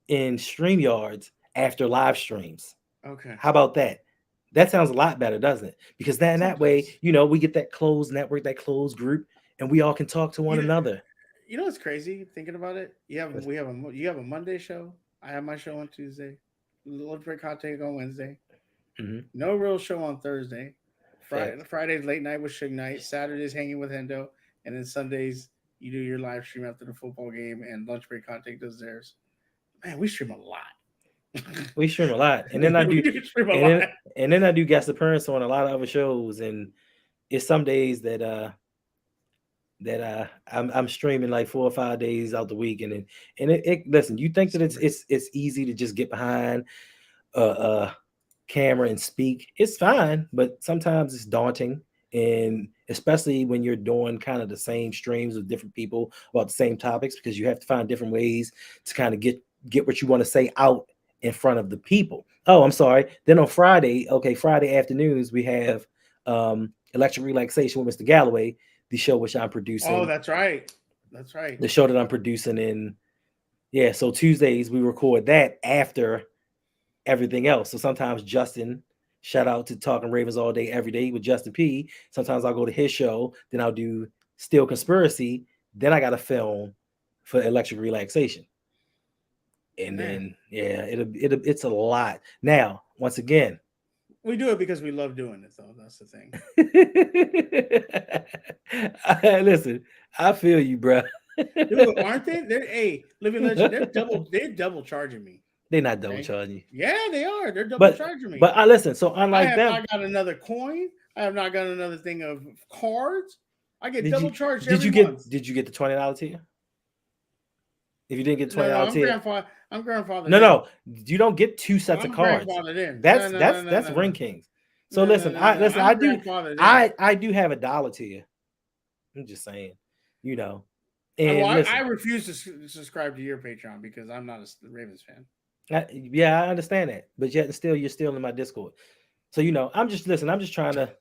in StreamYards after live streams. Okay. How about that? That sounds a lot better, doesn't it? Because then that way, we get that closed network, that closed group, and we all can talk to one another. You know what's crazy? Thinking about it, you have a Monday show. I have my show on Tuesday. Lunch break hot take on Wednesday. Mm-hmm. No real show on Thursday. Friday's late night with Suge Knight. Saturday's hanging with Hendo, and then Sundays you do your live stream after the football game, and lunch break hot take does theirs. Man, we stream a lot. We stream a lot, and then I do guest appearance on a lot of other shows, and it's some days that that I'm streaming like 4 or 5 days out the week, and it listen. You think that it's easy to just get behind a camera and speak? It's fine, but sometimes it's daunting, and especially when you're doing kind of the same streams with different people about the same topics, because you have to find different ways to kind of get what you want to say out in front of the people. Oh, I'm sorry. Then on Friday afternoons, we have Electric Relaxation with Mr. Galloway, the show which I'm producing. Oh, that's right. That's right. The show that I'm producing in. Yeah, so Tuesdays we record that after everything else. So sometimes Justin, shout out to Talking Ravens All Day Every Day with Justin P. Sometimes I'll go to his show, then I'll do Still Conspiracy, then I got to film for Electric Relaxation. And then it's a lot. Now, once again, we do it because we love doing it, though. That's the thing. Listen, I feel you, bro. Dude, aren't they? Hey, Living Legend, they're double charging me. They're not double charging you. Yeah, they are. They're double charging me. But I listen. So unlike them, I have not got another coin. I have not got another thing of cards. I get double charged. Did you get the $20 tier? If you didn't get $20 tier, I'm grandfathered. No, you don't get 2 sets of cards. That's Ring Kings. So I do have a $1 tier. I'm just saying, you know. And I refuse to subscribe to your Patreon because I'm not a Ravens fan. I understand that, but yet still you're still in my Discord. So you know, I'm just trying to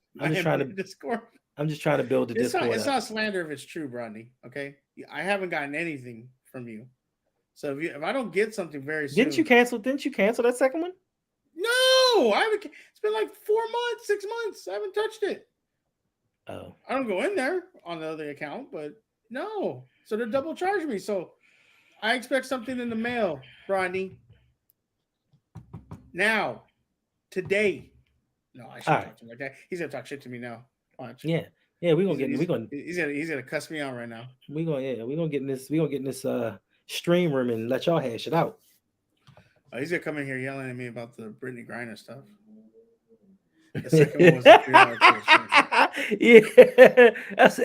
Discord. I'm just trying to build the Discord. It's not slander if it's true, Brittney. Okay, I haven't gotten anything from you. So if I don't get something very soon, didn't you cancel that second one? No, I haven't. It's been like 4 months, 6 months. I haven't touched it. Oh, I don't go in there on the other account, but no. So they're double charging me. So I expect something in the mail, Brittney. Now, today. No, I shouldn't talk to him like that. He's gonna talk shit to me now. Watch. Yeah, he's gonna cuss me out right now. We're gonna get in this stream room and let y'all hash it out. Oh, he's gonna come in here yelling at me about the Brittney Griner stuff. The second one was $3. Yeah, that's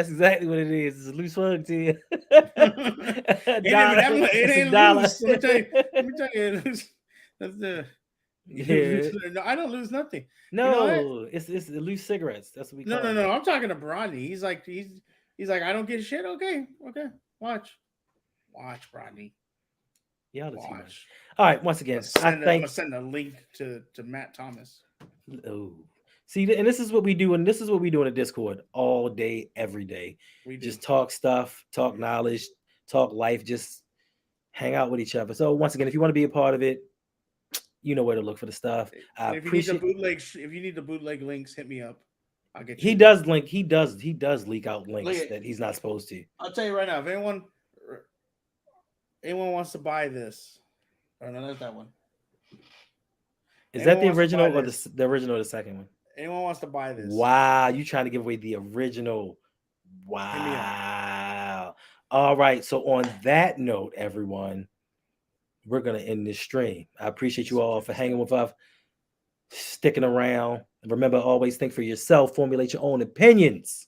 exactly what it is. It's a loose hug to you. It ain't loose. Let me tell you, that's the. Yeah. No, I don't lose nothing. No, you know it's the loose cigarettes. That's what we call No. I'm talking to Brittney. He's like, I don't get shit. Okay. Watch, Brittney. Yeah, watch. All right. Once again, I'm gonna send a link to Matt Thomas. Oh, see, and this is what we do, and this is what we do in the Discord all day, every day. We just talk stuff, talk knowledge, talk life, just hang out with each other. So once again, if you want to be a part of it, you know where to look for the stuff. If you need the bootleg links, hit me up. I'll get you. He does leak out links that he's not supposed to. I'll tell you right now, if anyone wants to buy this, or no, that's that one. Is that the original or the original or the second one? Anyone wants to buy this? Wow, you trying to give away the original? Wow. All right. So on that note, everyone, we're gonna end this stream. I appreciate you all for hanging with us, sticking around. Remember, always think for yourself. Formulate your own opinions.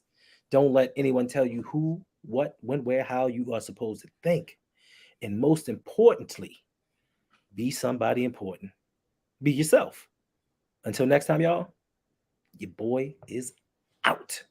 Don't let anyone tell you who, what, when, where, how you are supposed to think. And most importantly, be somebody important. Be yourself. Until next time, y'all, your boy is out.